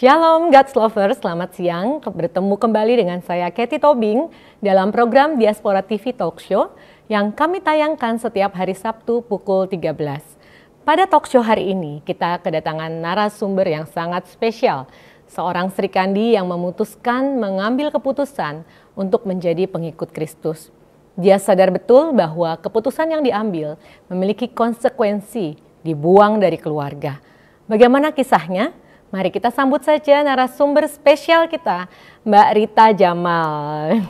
Shalom God's Lovers, selamat siang. Bertemu kembali dengan saya Katie Tobing dalam program Diaspora TV Talk Show yang kami tayangkan setiap hari Sabtu pukul 13. Pada talk show hari ini kita kedatangan narasumber yang sangat spesial. Seorang Sri Kandi yang memutuskan mengambil keputusan untuk menjadi pengikut Kristus. Dia sadar betul bahwa keputusan yang diambil memiliki konsekuensi, dibuang dari keluarga. Bagaimana kisahnya? Mari kita sambut saja narasumber spesial kita, Mbak Rita Jamal.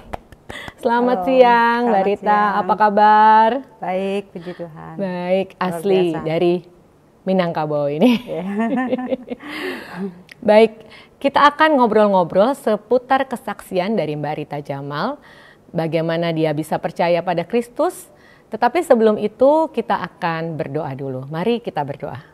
Selamat siang, Mbak Rita. Apa kabar? Baik, puji Tuhan. Baik, asli dari Minangkabau ini. Baik, kita akan ngobrol-ngobrol seputar kesaksian dari Mbak Rita Jamal. Bagaimana dia bisa percaya pada Kristus. Tetapi sebelum itu kita akan berdoa dulu. Mari kita berdoa.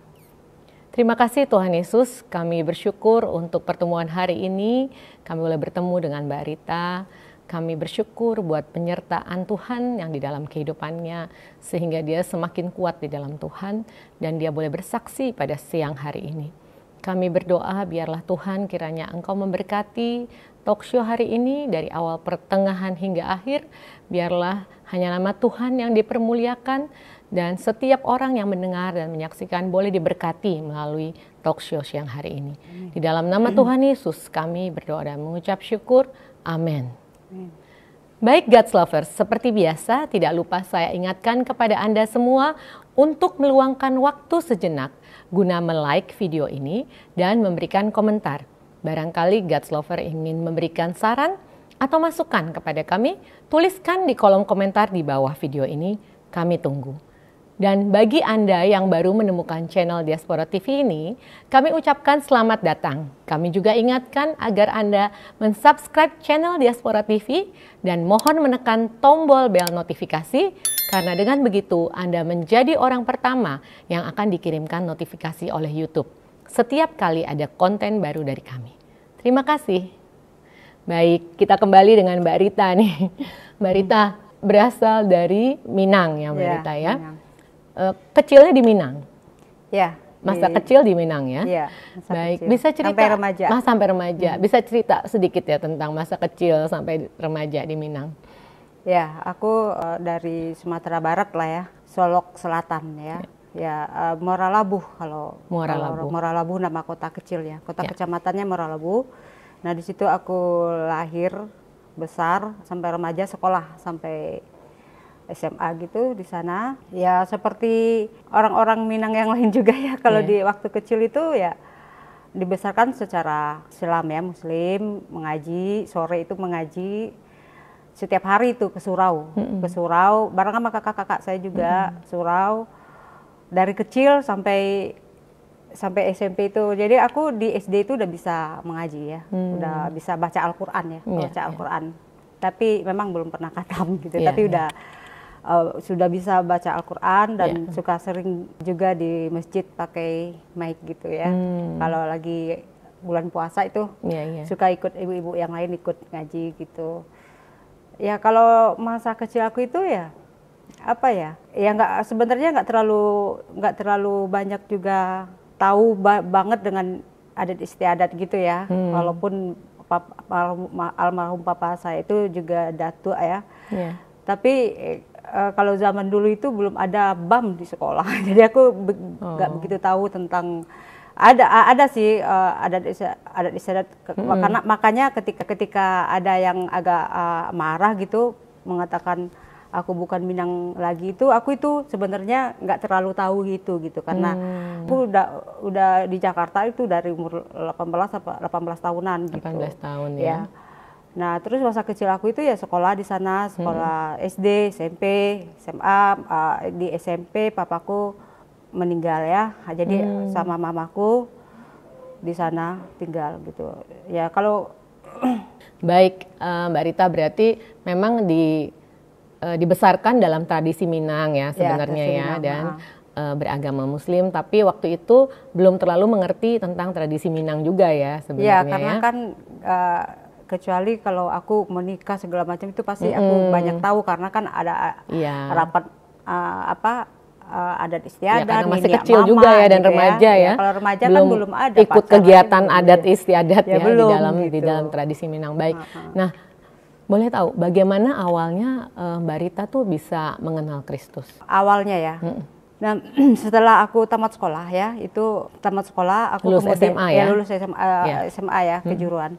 Terima kasih Tuhan Yesus, kami bersyukur untuk pertemuan hari ini. Kami boleh bertemu dengan Mbak Rita. Kami bersyukur buat penyertaan Tuhan yang di dalam kehidupannya. Sehingga dia semakin kuat di dalam Tuhan. Dan dia boleh bersaksi pada siang hari ini. Kami berdoa biarlah Tuhan kiranya Engkau memberkati talk show hari ini dari awal pertengahan hingga akhir. Biarlah hanya nama Tuhan yang dipermuliakan. Dan setiap orang yang mendengar dan menyaksikan boleh diberkati melalui talk show siang hari ini. Di dalam nama Tuhan Yesus kami berdoa dan mengucap syukur. Amin. Baik God's Lovers, seperti biasa tidak lupa saya ingatkan kepada Anda semua untuk meluangkan waktu sejenak guna like video ini dan memberikan komentar. Barangkali God's Lover ingin memberikan saran atau masukan kepada kami, tuliskan di kolom komentar di bawah video ini, kami tunggu. Dan bagi Anda yang baru menemukan channel Diaspora TV ini, kami ucapkan selamat datang. Kami juga ingatkan agar Anda mensubscribe channel Diaspora TV dan mohon menekan tombol bel notifikasi karena dengan begitu Anda menjadi orang pertama yang akan dikirimkan notifikasi oleh YouTube setiap kali ada konten baru dari kami. Terima kasih. Baik, kita kembali dengan Mbak Rita nih. Mbak Rita berasal dari Minang ya Mbak Rita ya. Minang. Kecilnya di Minang? Ya. Masa kecil di Minang ya? Iya. Baik, kecil. Bisa cerita sampai remaja. Sampai remaja. Bisa cerita sedikit ya tentang masa kecil sampai remaja di Minang? Ya, aku dari Sumatera Barat lah ya, Solok Selatan ya. Ya, Muara Labuh kalau Muara Labuh nama kota kecil ya. Kota kecamatannya Muara Labuh. Nah, di situ aku lahir, besar sampai remaja, sekolah sampai SMA gitu di sana. Ya seperti orang-orang Minang yang lain juga ya, kalau di waktu kecil itu ya dibesarkan secara Islam ya, Muslim, mengaji, sore itu mengaji. Setiap hari itu ke surau, bareng sama kakak-kakak saya juga, surau. Dari kecil sampai SMP itu. Jadi aku di SD itu udah bisa mengaji ya, udah bisa baca Al-Quran ya, baca Al-Quran. Tapi memang belum pernah khatam gitu, tapi udah sudah bisa baca Al-Quran dan suka sering juga di masjid pakai mic gitu ya. Kalau lagi bulan puasa itu suka ikut ibu-ibu yang lain ikut ngaji gitu. Ya kalau masa kecil aku itu ya apa ya? Ya sebenarnya nggak terlalu banyak juga tahu banget dengan adat istiadat gitu ya. Walaupun almarhum papa saya itu juga datuk ya. Tapi kalau zaman dulu itu belum ada BAM di sekolah, jadi aku nggak begitu tahu tentang ada sih adat istiadat. Karena makanya ketika ada yang agak marah gitu mengatakan aku bukan Minang lagi itu, aku itu sebenarnya nggak terlalu tahu gitu karena aku udah di Jakarta itu dari umur 18 tahunan gitu. 18 tahun ya. Nah, terus masa kecil aku itu ya sekolah di sana, sekolah SD, SMP, SMA. Di SMP papaku meninggal ya, jadi sama mamaku di sana tinggal gitu. Ya kalau baik Mbak Rita, berarti memang dibesarkan dalam tradisi Minang ya sebenarnya ya, dan beragama Muslim, tapi waktu itu belum terlalu mengerti tentang tradisi Minang juga ya sebenarnya. Ya, karena kan kecuali kalau aku menikah segala macam itu pasti aku banyak tahu karena kan ada rapat adat istiadat, ya, masih kecil mama, juga ya dan gitu remaja ya. Kalau remaja kan belum ada ikut kegiatan adat istiadat ya, belum, di dalam tradisi Minang. Baik. Nah, boleh tahu bagaimana awalnya Mbak Rita tuh bisa mengenal Kristus? Awalnya ya. Nah, setelah aku tamat sekolah ya, aku lulus kemudian SMA ya? Lulus SMA ya, kejuruan.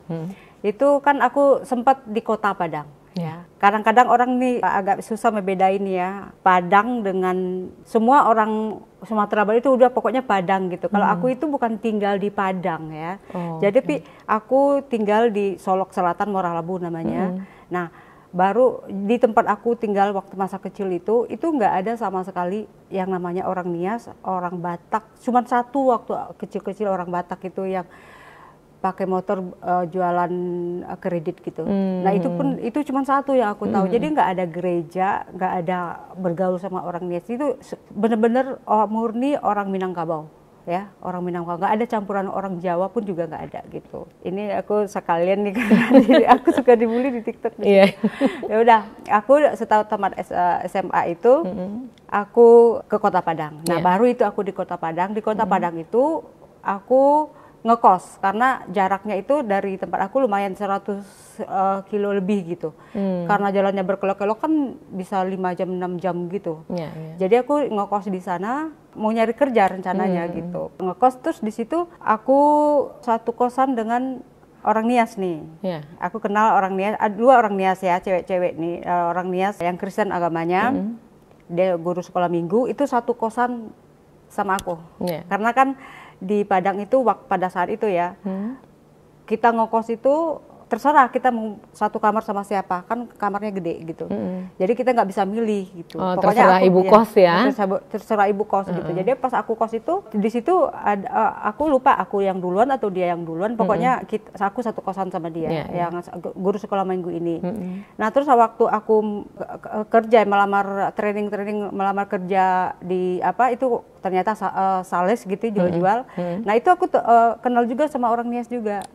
Itu kan aku sempat di Kota Padang. Ya, kadang-kadang orang nih agak susah membedain ya Padang dengan semua orang Sumatera Barat itu udah pokoknya Padang gitu. Kalau aku itu bukan tinggal di Padang ya. Jadi aku tinggal di Solok Selatan, Moralabu namanya. Nah, baru di tempat aku tinggal waktu masa kecil itu nggak ada sama sekali yang namanya orang Nias, orang Batak. Cuman satu waktu kecil-kecil orang Batak itu yang pakai motor jualan kredit gitu. Nah itu cuma satu yang aku tahu. Jadi nggak ada gereja, nggak ada bergaul sama orang Nias. Itu bener-bener murni orang Minangkabau ya, orang Minangkabau. Nggak ada campuran orang Jawa pun juga nggak ada gitu. Ini aku sekalian nih karena aku suka dibully di TikTok. Ya udah, aku setelah tamat SMA itu aku ke Kota Padang. Nah baru itu aku di Kota Padang. Di Kota Padang itu aku ngekos karena jaraknya itu dari tempat aku lumayan 100 kilo lebih gitu. Karena jalannya berkelok-kelok kan bisa 5 jam 6 jam gitu. Jadi aku ngekos di sana mau nyari kerja rencananya gitu. Ngekos terus di situ aku satu kosan dengan orang Nias nih. Aku kenal orang Nias, dua orang Nias ya, cewek-cewek nih, orang Nias yang Kristen agamanya. Dia guru sekolah minggu, itu satu kosan sama aku. Karena kan di Padang itu pada saat itu ya, kita ngekos itu terserah kita mau satu kamar sama siapa, kan kamarnya gede gitu. Jadi kita nggak bisa milih gitu. Pokoknya terserah ibu kos ya. Terserah ibu kos gitu. Jadi pas aku kos itu di situ aku lupa aku yang duluan atau dia yang duluan. Pokoknya aku satu kosan sama dia yang guru sekolah minggu ini. Nah terus waktu aku kerja melamar kerja di apa itu ternyata sales gitu jual-jual. Nah itu aku kenal juga sama orang Nias juga.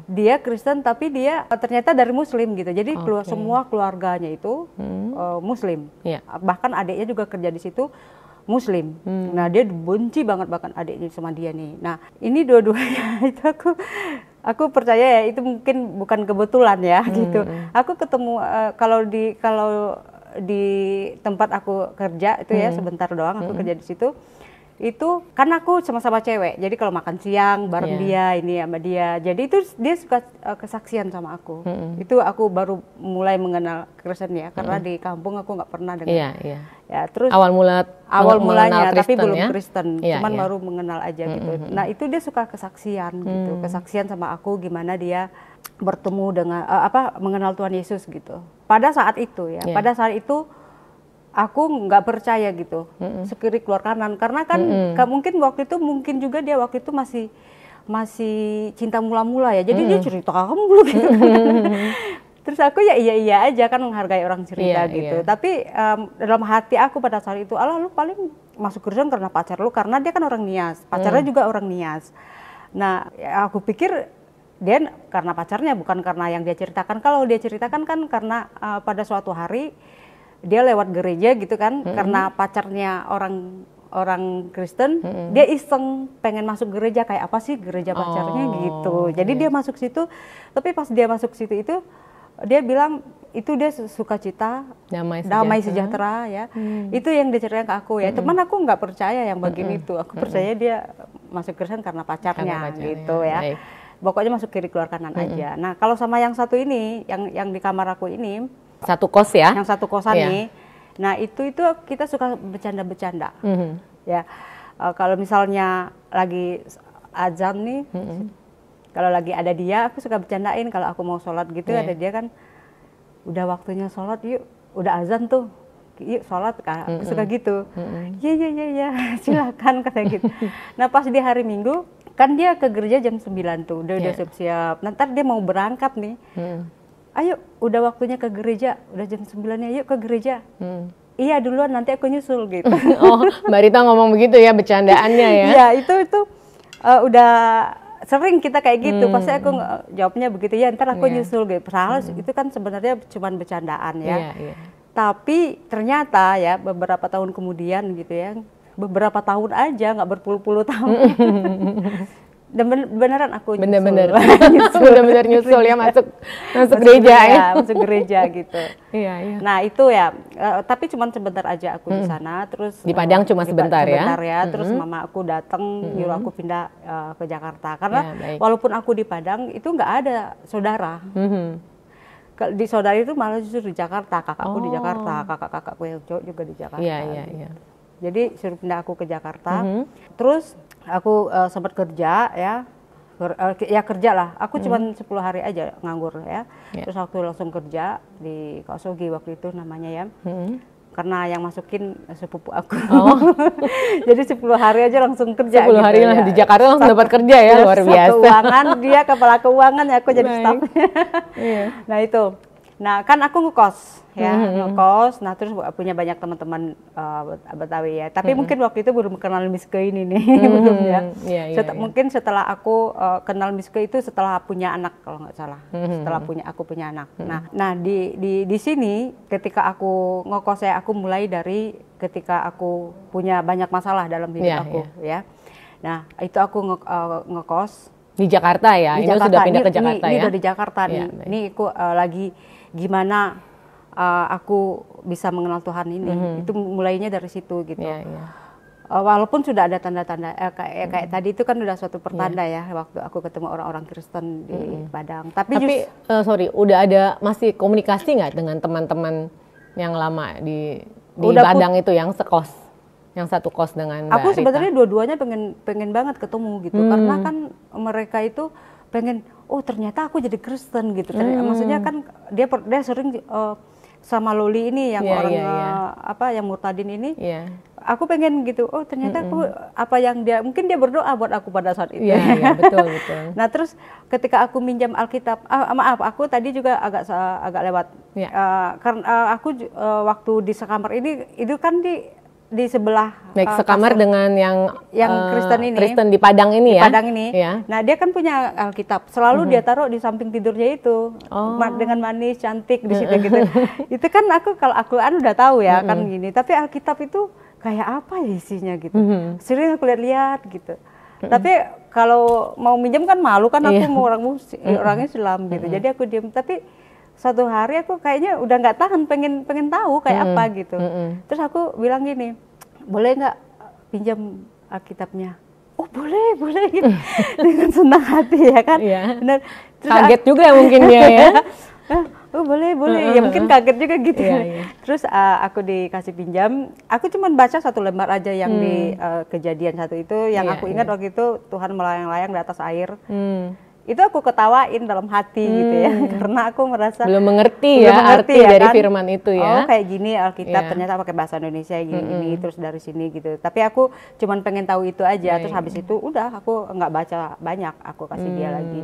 Dia Kristen tapi dia ternyata dari Muslim gitu. Jadi semua keluarganya itu Muslim. Bahkan adiknya juga kerja di situ Muslim. Nah dia benci banget bahkan adiknya sama dia nih. Nah ini dua-duanya itu aku percaya ya itu mungkin bukan kebetulan ya gitu. Aku ketemu kalau di tempat aku kerja itu ya sebentar doang aku kerja di situ. Itu kan aku sama-sama cewek, jadi kalau makan siang bareng dia, ini sama dia, jadi itu dia suka kesaksian sama aku. Itu aku baru mulai mengenal Kristen ya, karena di kampung aku nggak pernah dengar. Ya, terus awal mulanya tapi belum Kristen, cuman baru mengenal aja gitu. Nah itu dia suka kesaksian gitu, kesaksian sama aku gimana dia bertemu dengan mengenal Tuhan Yesus gitu. Pada saat itu ya, pada saat itu aku nggak percaya gitu, sekiri keluar kanan karena kan mungkin waktu itu juga dia waktu itu masih cinta mula-mula ya, jadi dia cerita mulu gitu. Terus aku ya iya aja kan menghargai orang cerita gitu. Tapi dalam hati aku pada saat itu, Allah lu paling masuk Kristen karena pacar lu, karena dia kan orang Nias, pacarnya juga orang Nias. Nah aku pikir dia karena pacarnya, bukan karena yang dia ceritakan. Kalau dia ceritakan kan karena pada suatu hari dia lewat gereja gitu kan, karena pacarnya orang Kristen, dia iseng pengen masuk gereja, kayak apa sih gereja pacarnya gitu. Jadi dia masuk situ, tapi pas dia masuk situ itu dia bilang itu dia sukacita, damai sejahtera ya. Itu yang diceritakan ke aku ya. Cuman aku nggak percaya yang bagian itu. Aku percaya dia masuk Kristen karena pacarnya gitu ya. Baik. Pokoknya masuk kiri keluar kanan aja. Nah kalau sama yang satu ini, yang di kamar aku ini, satu kos ya? Yang satu kosan nih. Nah itu kita suka bercanda-bercanda. Ya, kalau misalnya lagi azan nih, kalau lagi ada dia, aku suka bercandain kalau aku mau sholat gitu, ada dia kan, udah waktunya sholat yuk, udah azan tuh, yuk sholat kan, aku suka gitu. Iya, silakan kata gitu. Nah pas di hari Minggu, kan dia ke gereja jam 9 tuh, udah siap-siap. Nanti dia mau berangkat nih. Ayo, udah waktunya ke gereja, udah jam 9-nya, yuk ke gereja. Iya duluan, nanti aku nyusul gitu. Oh, Mbak Rita ngomong begitu ya, bercandaannya ya? Iya, itu udah sering kita kayak gitu. Pasti aku jawabnya begitu, ya ntar aku nyusul gitu. Padahal itu kan sebenarnya cuma bercandaan ya. Tapi ternyata ya beberapa tahun kemudian gitu ya, beberapa tahun aja, nggak berpuluh-puluh tahun. Dan beneran aku nyusul. Bener-bener nyusul ya masuk gereja ya. Masuk gereja gitu. Iya. Nah itu ya, tapi cuma sebentar aja aku di sana. Terus di Padang cuma sebentar ya. Terus mama aku datang nyuruh aku pindah ke Jakarta. Karena walaupun aku di Padang itu nggak ada saudara. Di saudara itu malah justru di Jakarta. Kakakku di Jakarta, kakak-kakakku yang cowok juga di Jakarta. Iya. Jadi suruh pindah aku ke Jakarta. Terus aku sempat kerja ya. Kerja lah. Aku cuma 10 hari aja nganggur ya. Terus aku langsung kerja di Kosogi waktu itu namanya ya. Karena yang masukin sepupu aku. Jadi 10 hari aja langsung kerja. 10 hari lah di Jakarta langsung dapat kerja ya, luar biasa. Keuangan, dia kepala keuangan ya, aku jadi stafnya. Nah itu. Nah kan aku ngekos ya, ngekos. Nah terus punya banyak teman-teman Betawi ya. Tapi mungkin waktu itu belum kenal Miske ini nih, belum ya. Mungkin setelah aku kenal Miske itu setelah punya anak kalau nggak salah. Setelah aku punya anak. Nah di sini ketika aku ngekos ya, aku mulai dari ketika aku punya banyak masalah dalam hidup aku ya. Nah itu aku ngekos di Jakarta ya. Ini sudah pindah ke Jakarta ya. Ini udah di Jakarta nih. Ini aku lagi gimana aku bisa mengenal Tuhan ini. Itu mulainya dari situ gitu. Walaupun sudah ada tanda-tanda kayak tadi itu kan udah suatu pertanda ya waktu aku ketemu orang-orang Kristen di Padang. Tapi udah ada masih komunikasi nggak dengan teman-teman yang lama di Padang itu yang sekos, yang satu kos dengan Mbak Aku sebenarnya dua-duanya pengen banget ketemu gitu, karena kan mereka itu pengen, oh ternyata aku jadi Kristen gitu. Maksudnya kan dia sering sama Loli ini yang yang murtadin ini. Aku pengen gitu, oh ternyata aku apa yang dia berdoa buat aku pada saat itu. Iya, betul. Nah terus ketika aku minjam Alkitab, maaf aku tadi juga agak lewat. Karena aku waktu di sekamar ini itu kan di sebelah sekamar dengan yang Kristen ini, Kristen di Padang ini ya. Padang ini. Nah dia kan punya Alkitab, selalu dia taruh di samping tidurnya itu, dengan manis cantik di situ gitu. Itu kan kalau Al-Quran udah tahu ya kan gini, tapi Alkitab itu kayak apa ya isinya gitu. Sering aku lihat-lihat gitu. Tapi kalau mau minjem kan malu kan, aku mau orang Islam gitu. Jadi aku diam. Tapi suatu hari aku kayaknya udah nggak tahan, pengen tahu kayak apa gitu. Terus aku bilang gini, boleh nggak pinjam Alkitabnya? Oh boleh gitu. Dengan senang hati ya kan. Benar. Kaget juga mungkin dia ya. Oh boleh ya, mungkin kaget juga gitu. Terus aku dikasih pinjam, aku cuma baca satu lembar aja yang di Kejadian 1 itu, yang aku ingat waktu itu Tuhan melayang-layang di atas air. Itu aku ketawain dalam hati gitu ya, karena aku merasa belum mengerti arti dari kan? Firman itu ya. Oh kayak gini Alkitab ternyata pakai bahasa Indonesia gini, terus dari sini gitu. Tapi aku cuman pengen tahu itu aja. Terus habis itu udah aku nggak baca banyak, aku kasih dia lagi.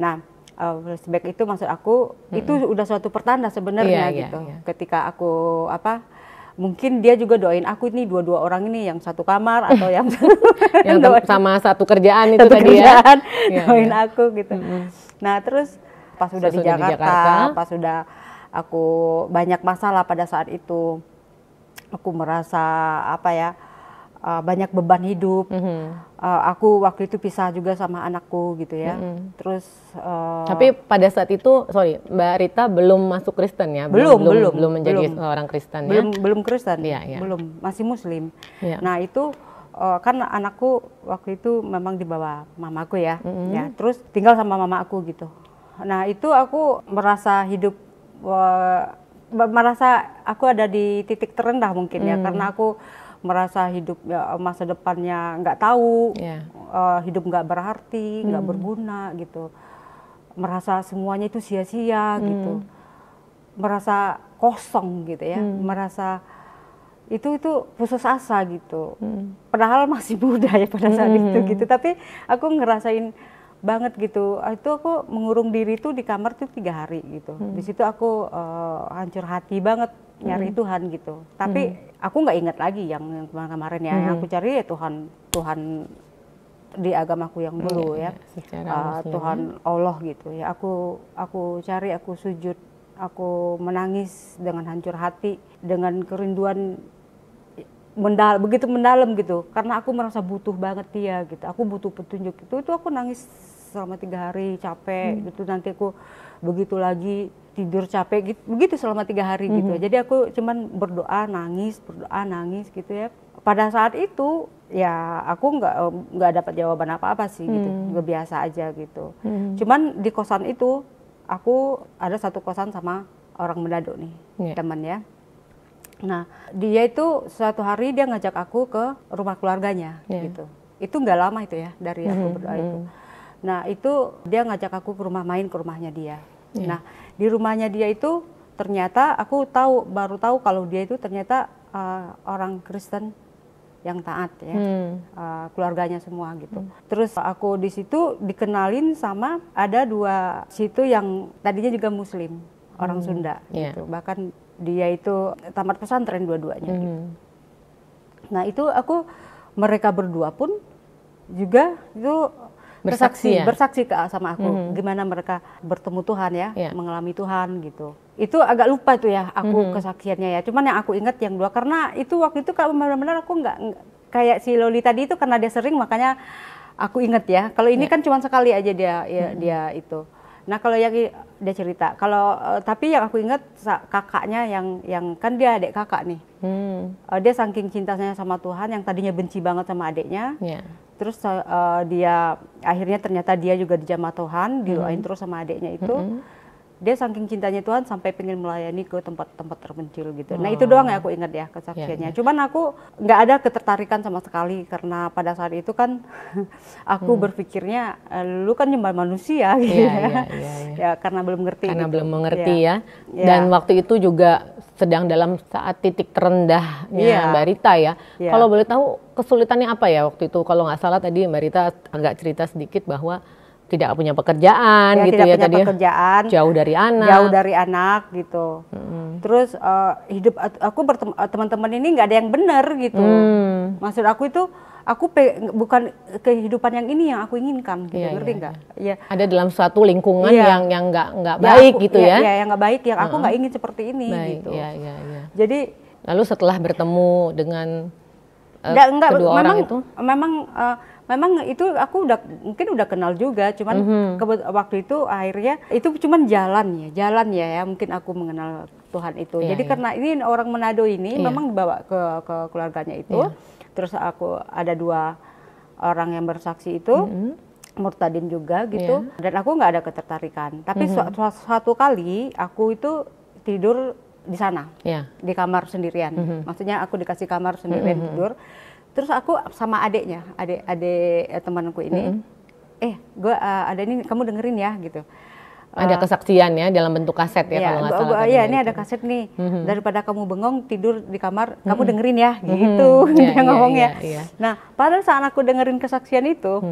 Nah flashback itu maksud aku itu udah suatu pertanda sebenarnya gitu. Ketika aku mungkin dia juga doain aku ini, dua orang ini, yang satu kamar atau yang sama satu kerjaan itu tadi ya. Doain aku gitu. Nah terus pas udah di Jakarta, pas udah aku banyak masalah pada saat itu, aku merasa banyak beban hidup. Aku waktu itu pisah juga sama anakku gitu ya. Terus tapi pada saat itu, Mbak Rita belum masuk Kristen ya? Belum menjadi orang Kristen ya? Belum Kristen, belum, masih Muslim. Nah itu kan anakku waktu itu memang dibawa mamaku ya, terus tinggal sama mama aku gitu. Nah itu aku merasa merasa aku ada di titik terendah mungkin ya, karena aku merasa hidup masa depannya nggak tahu, hidup nggak berarti, nggak berguna gitu, merasa semuanya itu sia-sia gitu, merasa kosong gitu ya, merasa itu putus asa gitu, padahal masih muda ya pada saat itu gitu, tapi aku ngerasain banget gitu. Itu aku mengurung diri tuh di kamar tuh 3 hari gitu. Di situ aku hancur hati banget nyari Tuhan gitu. Tapi aku nggak ingat lagi yang kemarin ya. Yang aku cari ya Tuhan di agamaku yang dulu ya. Tuhan Allah gitu ya. Aku cari, aku sujud aku menangis dengan hancur hati, dengan kerinduan begitu mendalam gitu, karena aku merasa butuh banget dia gitu, aku butuh petunjuk. Itu aku nangis selama 3 hari, capek gitu. Nanti aku begitu lagi tidur capek gitu, begitu selama 3 hari gitu. Jadi aku cuman berdoa nangis gitu ya. Pada saat itu ya aku nggak dapat jawaban apa-apa sih gitu, nggak biasa aja gitu. Cuman di kosan itu aku ada satu kosan sama orang Manado nih, teman ya. Nah, dia itu suatu hari dia ngajak aku ke rumah keluarganya gitu. Itu nggak lama itu ya dari aku berdoa itu. Nah, itu dia ngajak aku ke rumahnya dia. Nah, di rumahnya dia itu ternyata aku baru tahu kalau dia itu ternyata orang Kristen yang taat ya, keluarganya semua gitu. Terus aku di situ dikenalin sama ada 2 situ yang tadinya juga Muslim, orang Sunda gitu. Bahkan dia itu tamat pesantren dua-duanya gitu. Nah itu mereka berdua pun juga itu bersaksi sama aku gimana mereka bertemu Tuhan ya, mengalami Tuhan gitu. Itu agak lupa tuh ya aku kesaksiannya ya. Cuman yang aku ingat yang 2 karena itu waktu itu kalau benar-benar aku nggak kayak si Loli tadi itu karena dia sering makanya aku ingat ya. Kalau ini kan cuma sekali aja dia itu. Nah kalau yang dia cerita, tapi yang aku ingat kakaknya yang kan dia adik kakak nih, dia saking cintanya sama Tuhan yang tadinya benci banget sama adiknya, terus dia akhirnya ternyata dia juga dijamah Tuhan, didoain terus sama adiknya itu, dia saking cintanya Tuhan sampai pengen melayani ke tempat-tempat terpencil gitu. Nah itu doang yang aku ingat ya kesaksiannya. Cuman aku nggak ada ketertarikan sama sekali karena pada saat itu kan aku berpikirnya lu kan nyembah manusia gitu ya karena belum ngerti. Karena belum mengerti ya. Dan waktu itu juga sedang dalam saat titik terendahnya Mbak Rita ya. Kalau boleh tahu kesulitannya apa ya waktu itu? Kalau nggak salah tadi Mbak Rita agak cerita sedikit bahwa tidak punya pekerjaan gitu ya tadi. Pekerjaan, jauh dari anak gitu. Terus hidup aku teman-teman ini nggak ada yang benar gitu. Maksud aku itu bukan kehidupan yang ini yang aku inginkan gitu, ngerti nggak? Ya. Ada dalam suatu lingkungan yang nggak baik gitu ya? Yang nggak baik, yang aku nggak ingin seperti ini gitu. Jadi lalu setelah bertemu dengan kedua orang itu, memang itu aku mungkin udah kenal juga, cuman waktu itu akhirnya itu cuman jalan ya mungkin aku mengenal Tuhan itu. Jadi karena ini orang Manado ini memang dibawa ke keluarganya itu, terus aku ada 2 orang yang bersaksi itu, murtadin juga gitu, dan aku nggak ada ketertarikan. Tapi suatu kali aku itu tidur di sana, di kamar sendirian. Maksudnya aku dikasih kamar sendirian tidur. Terus aku sama adik temanku ini, gue ada ini kamu dengerin ya gitu. Ada kesaksian ya dalam bentuk kaset ya kalau nggak salah. Iya ini ada kaset nih. Daripada kamu bengong tidur di kamar, kamu dengerin ya gitu dia ngomongnya. Nah pada saat aku dengerin kesaksian itu,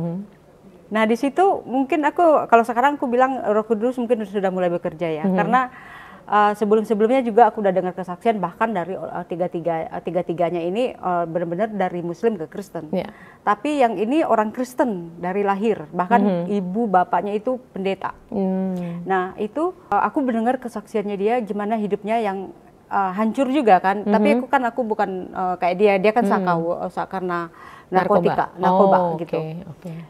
nah di situ mungkin kalau sekarang aku bilang Roh Kudus mungkin sudah mulai bekerja ya, karena sebelumnya juga aku udah dengar kesaksian bahkan dari tiga-tiganya ini benar-benar dari Muslim ke Kristen. Tapi yang ini orang Kristen dari lahir, bahkan ibu bapaknya itu pendeta. Nah itu aku mendengar kesaksiannya dia gimana hidupnya yang hancur juga kan. Tapi aku bukan kayak dia kan karena narkoba gitu.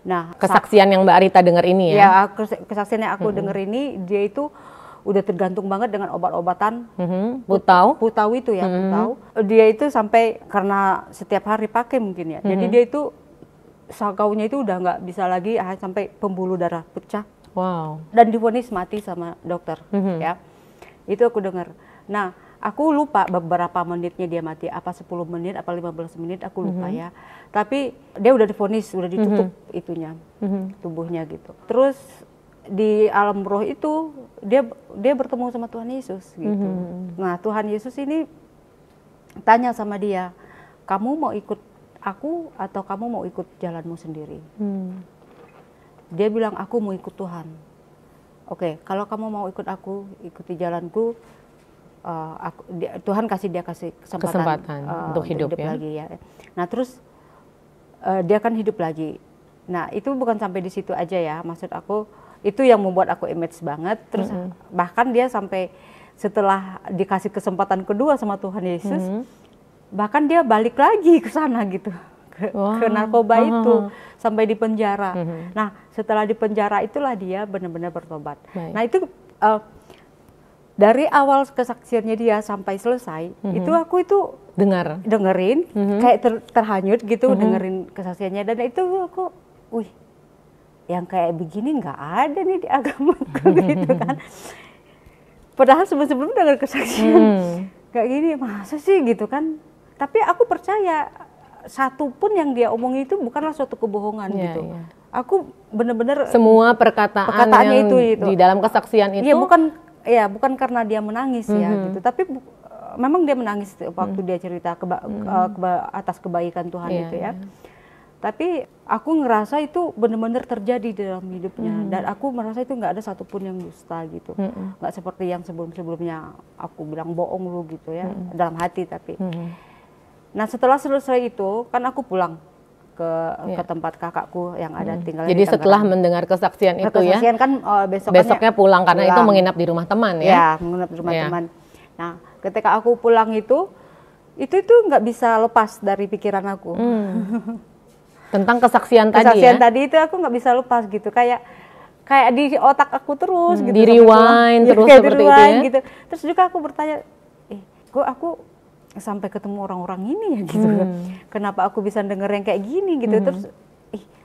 Nah kesaksian yang Mbak Rita dengar ini ya? Ya kesaksian yang aku dengar ini dia itu udah tergantung banget dengan obat-obatan putau itu ya, putau. Dia itu sampai karena setiap hari pakai mungkin ya. Jadi dia itu sakaunya itu udah nggak bisa lagi sampai pembuluh darah pecah. Dan divonis mati sama dokter ya. Itu aku dengar. Nah, aku lupa beberapa menitnya dia mati, apa 10 menit, apa 15 menit, aku lupa ya. Tapi dia udah divonis, udah ditutup itunya, tubuhnya gitu. Terus di alam roh itu dia bertemu sama Tuhan Yesus gitu. Nah Tuhan Yesus ini tanya sama dia, kamu mau ikut aku atau kamu mau ikut jalanmu sendiri? Dia bilang aku mau ikut Tuhan. Oke, kalau kamu mau ikut aku, ikuti jalanku. Tuhan kasih kesempatan untuk hidup ya. Lagi ya. Nah terus dia kan hidup lagi. Nah itu bukan sampai di situ aja ya, maksud aku itu yang membuat aku image banget. Terus bahkan dia sampai setelah dikasih kesempatan kedua sama Tuhan Yesus, bahkan dia balik lagi ke sana gitu, ke narkoba itu, sampai di penjara. Nah, setelah di penjara itulah dia benar-benar bertobat. Nah, itu dari awal kesaksiannya dia sampai selesai, itu aku itu dengerin, kayak terhanyut gitu, dengerin kesaksiannya, dan itu aku, wih, yang kayak begini nggak ada nih di agamaku gitu kan. Padahal sebelum dengar kesaksian kayak gini, masa sih gitu kan. Tapi aku percaya satu pun yang dia omongin itu bukanlah suatu kebohongan gitu. Aku benar-benar semua perkataannya itu di dalam kesaksian itu. Bukan karena dia menangis ya gitu. Tapi memang dia menangis waktu dia cerita atas kebaikan Tuhan itu ya. Tapi aku ngerasa itu benar-benar terjadi di dalam hidupnya, dan aku merasa itu nggak ada satupun yang dusta gitu, nggak seperti yang sebelumnya aku bilang bohong lu gitu ya, dalam hati tapi. Nah, setelah selesai itu kan aku pulang ke tempat kakakku yang ada tinggal. Jadi setelah mendengar kesaksian itu kesaksian kan besoknya pulang karena itu menginap di rumah teman ya? Ya, menginap di rumah teman. Nah, ketika aku pulang itu nggak bisa lepas dari pikiran aku. Tentang kesaksian tadi ya? Tadi itu aku nggak bisa lepas gitu, kayak di otak aku terus gitu. Di rewind terus seperti itu ya? Gitu. Terus juga aku bertanya, kok aku sampai ketemu orang-orang ini ya gitu. Kenapa aku bisa denger yang kayak gini gitu. Terus,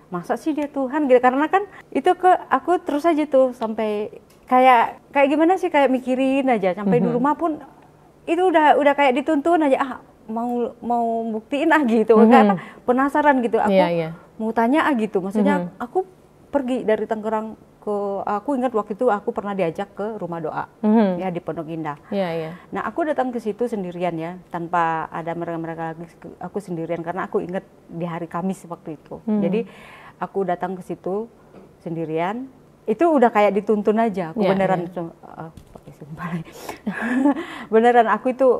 masa sih dia Tuhan gitu. Karena kan itu aku terus aja tuh sampai kayak gimana sih, kayak mikirin aja. Sampai di rumah pun itu udah kayak dituntun aja, mau buktiin gitu, karena penasaran gitu, aku mau tanya gitu, maksudnya aku pergi dari Tangerang aku ingat waktu itu aku pernah diajak ke rumah doa ya di Pondok Indah. Nah, aku datang ke situ sendirian ya, tanpa ada mereka lagi, aku sendirian karena aku ingat di hari Kamis waktu itu. Jadi aku datang ke situ sendirian, itu udah kayak dituntun aja, aku beneran pakai sumpah beneran aku itu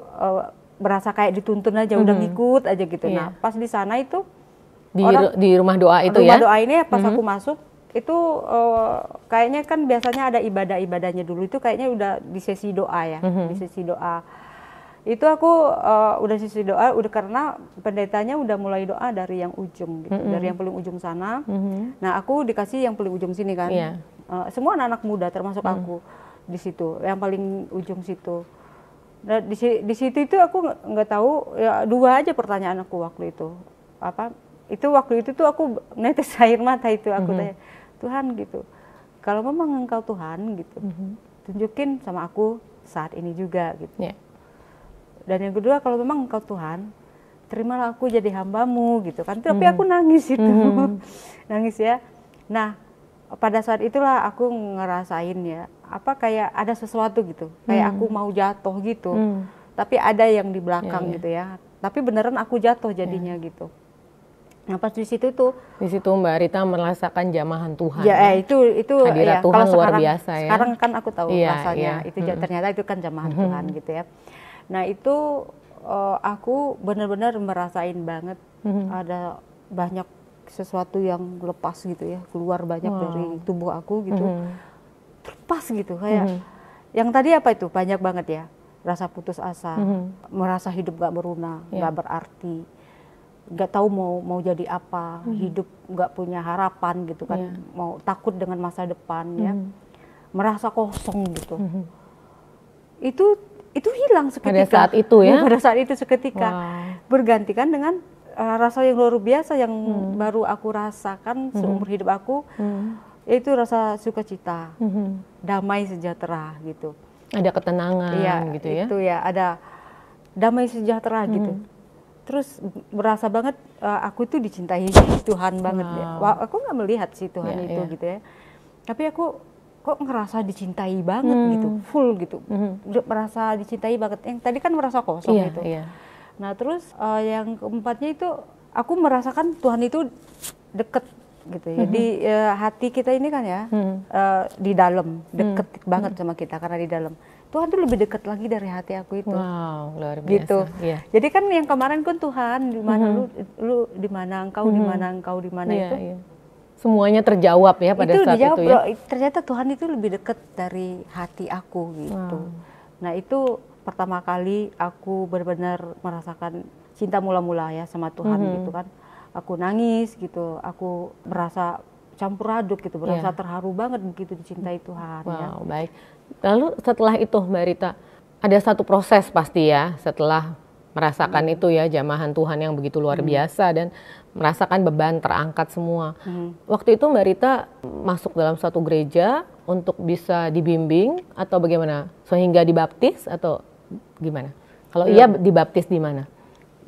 berasa kayak dituntun aja, udah ngikut aja gitu. Nah, pas di sana itu di rumah doa itu rumah doa ini pas aku masuk itu kayaknya kan biasanya ada ibadah-ibadahnya dulu, itu kayaknya udah di sesi doa ya, di sesi doa. Itu aku udah sesi doa, udah karena pendetanya udah mulai doa dari yang ujung gitu, dari yang paling ujung sana. Nah, aku dikasih yang paling ujung sini kan. Semua anak-anak muda termasuk aku di situ, yang paling ujung situ. Nah, di situ itu aku nggak tahu ya, dua aja pertanyaan aku waktu itu. Waktu itu tuh aku netes air mata itu, aku tanya, Tuhan gitu, kalau memang Engkau Tuhan gitu, tunjukin sama aku saat ini juga gitu. Dan yang kedua, kalau memang Engkau Tuhan, terimalah aku jadi hamba-Mu gitu kan. Tapi aku nangis itu, nangis ya. Nah, pada saat itulah aku ngerasain ya, kayak ada sesuatu gitu, kayak aku mau jatuh gitu, tapi ada yang di belakang gitu ya. Tapi beneran aku jatuh jadinya gitu. Nah, pas di situ Mbak Rita merasakan jamahan Tuhan. Itu hadirat Tuhan kalau luar biasa ya. Sekarang kan aku tahu rasanya itu ternyata itu kan jamahan Tuhan gitu ya. Nah, itu aku benar-benar merasain banget ada banyak sesuatu yang lepas gitu ya, keluar banyak dari tubuh aku gitu, terlepas gitu, kayak yang tadi itu banyak banget ya, rasa putus asa, merasa hidup gak berguna, gak berarti, gak tahu mau jadi apa, hidup gak punya harapan gitu kan, mau takut dengan masa depan ya, merasa kosong gitu. Itu hilang seketika. Pada saat itu ya? Pada saat itu seketika. Bergantikan dengan rasa yang luar biasa yang baru aku rasakan seumur hidup aku, yaitu rasa sukacita, damai sejahtera gitu. Ada ketenangan gitu ya? Itu ya, ada damai sejahtera gitu. Terus berasa banget aku itu dicintai Tuhan banget ya. Aku nggak melihat si Tuhan itu gitu ya. Tapi aku kok ngerasa dicintai banget gitu, full gitu, merasa dicintai banget. Yang tadi kan merasa kosong gitu. Nah, terus yang keempatnya itu aku merasakan Tuhan itu deket gitu ya. Di hati kita ini kan ya, di dalam, deket banget sama kita karena di dalam. Tuhan tuh lebih dekat lagi dari hati aku itu. Wow, luar biasa. Gitu. Jadi kan yang kemarin kan Tuhan di mana lu di mana engkau, di mana engkau, di mana itu. Semuanya terjawab ya pada saat dijawab, itu ya. Ternyata Tuhan itu lebih dekat dari hati aku gitu. Nah itu pertama kali aku benar-benar merasakan cinta mula-mula ya sama Tuhan gitu kan. Aku nangis gitu, aku merasa campur aduk gitu, merasa terharu banget begitu dicintai Tuhan. Wow, baik. Lalu setelah itu Mbak Rita, ada satu proses pasti ya setelah merasakan itu ya, jamahan Tuhan yang begitu luar biasa dan merasakan beban terangkat semua. Waktu itu Mbak Rita masuk dalam suatu gereja untuk bisa dibimbing atau bagaimana? Sehingga dibaptis atau gimana? Kalau iya dibaptis di mana?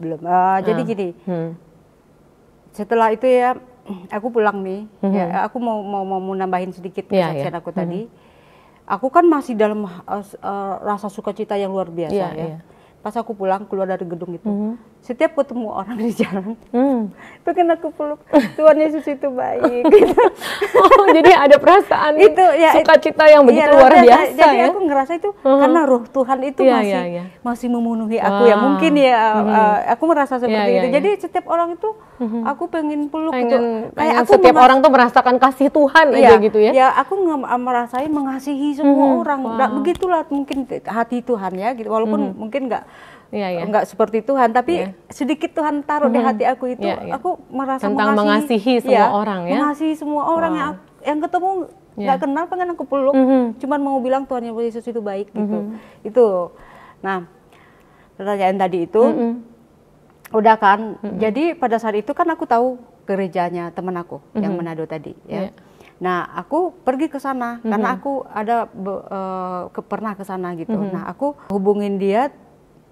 Belum. Jadi gini, setelah itu ya aku pulang nih. Ya, aku mau nambahin sedikit kesaksian aku tadi. Aku kan masih dalam rasa sukacita yang luar biasa ya. Pas aku pulang keluar dari gedung itu, setiap ketemu orang di jalan, itu kan aku peluk, Tuhan Yesus itu baik. Gitu. Oh, jadi ada perasaan itu ya, sukacita yang begitu luar biasa. Jadi ya? Aku ngerasa itu karena Roh Tuhan itu masih memenuhi aku ya. Mungkin ya aku merasa seperti itu. Jadi setiap orang itu aku pengen peluk gitu. Kayak aku setiap orang tuh merasakan kasih Tuhan aja gitu ya. Ya aku merasain mengasihi semua orang. Nah, begitulah mungkin hati Tuhan ya gitu. Walaupun mungkin nggak seperti Tuhan, tapi sedikit Tuhan taruh di hati aku itu, aku merasa tentang mengasihi semua orang ya. Mengasihi semua orang yang ketemu nggak kenal pengen aku peluk, cuman mau bilang Tuhan Yesus itu baik gitu. Itu. Nah, pertanyaan tadi itu udah kan. Jadi pada saat itu kan aku tahu gerejanya teman aku yang Manado tadi ya. Nah, aku pergi ke sana karena aku ada pernah ke sana gitu. Nah, aku hubungin dia.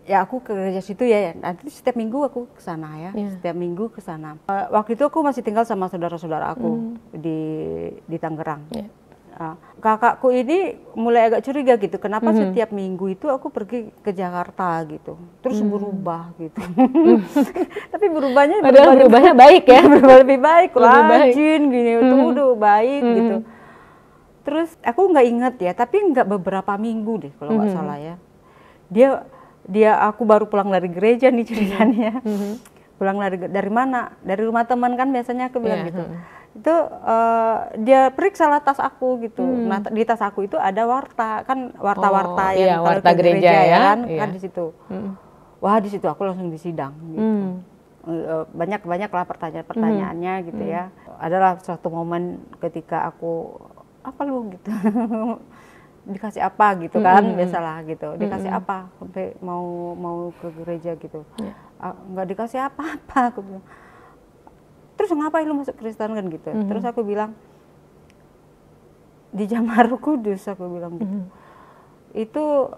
Ya aku ke gereja situ ya, nanti setiap minggu aku ke sana ya, setiap minggu ke sana. Waktu itu aku masih tinggal sama saudara-saudara aku di Tangerang. Kakakku ini mulai agak curiga gitu, kenapa setiap minggu itu aku pergi ke Jakarta gitu, terus berubah gitu. Tapi berubahnya baik ya, berubah lebih baik, rajin gini, itu udah baik gitu. Terus aku nggak inget ya, tapi nggak beberapa minggu deh kalau nggak salah ya. Aku baru pulang dari gereja nih ceritanya. Pulang dari mana? Dari rumah teman kan biasanya aku bilang gitu. Itu dia periksa tas aku gitu. Nah, di tas aku itu ada warta yang warta gereja ya kan, kan di situ. Wah, di situ aku langsung disidang gitu. Banyak lah pertanyaannya gitu ya. Adalah suatu momen ketika aku apa lu gitu. Dikasih apa gitu kan, biasalah gitu, dikasih apa sampai mau ke gereja gitu, nggak dikasih apa-apa, aku bilang. Terus ngapain lu masuk Kristen kan gitu, terus aku bilang di Jamaah Roh Kudus, aku bilang gitu. Itu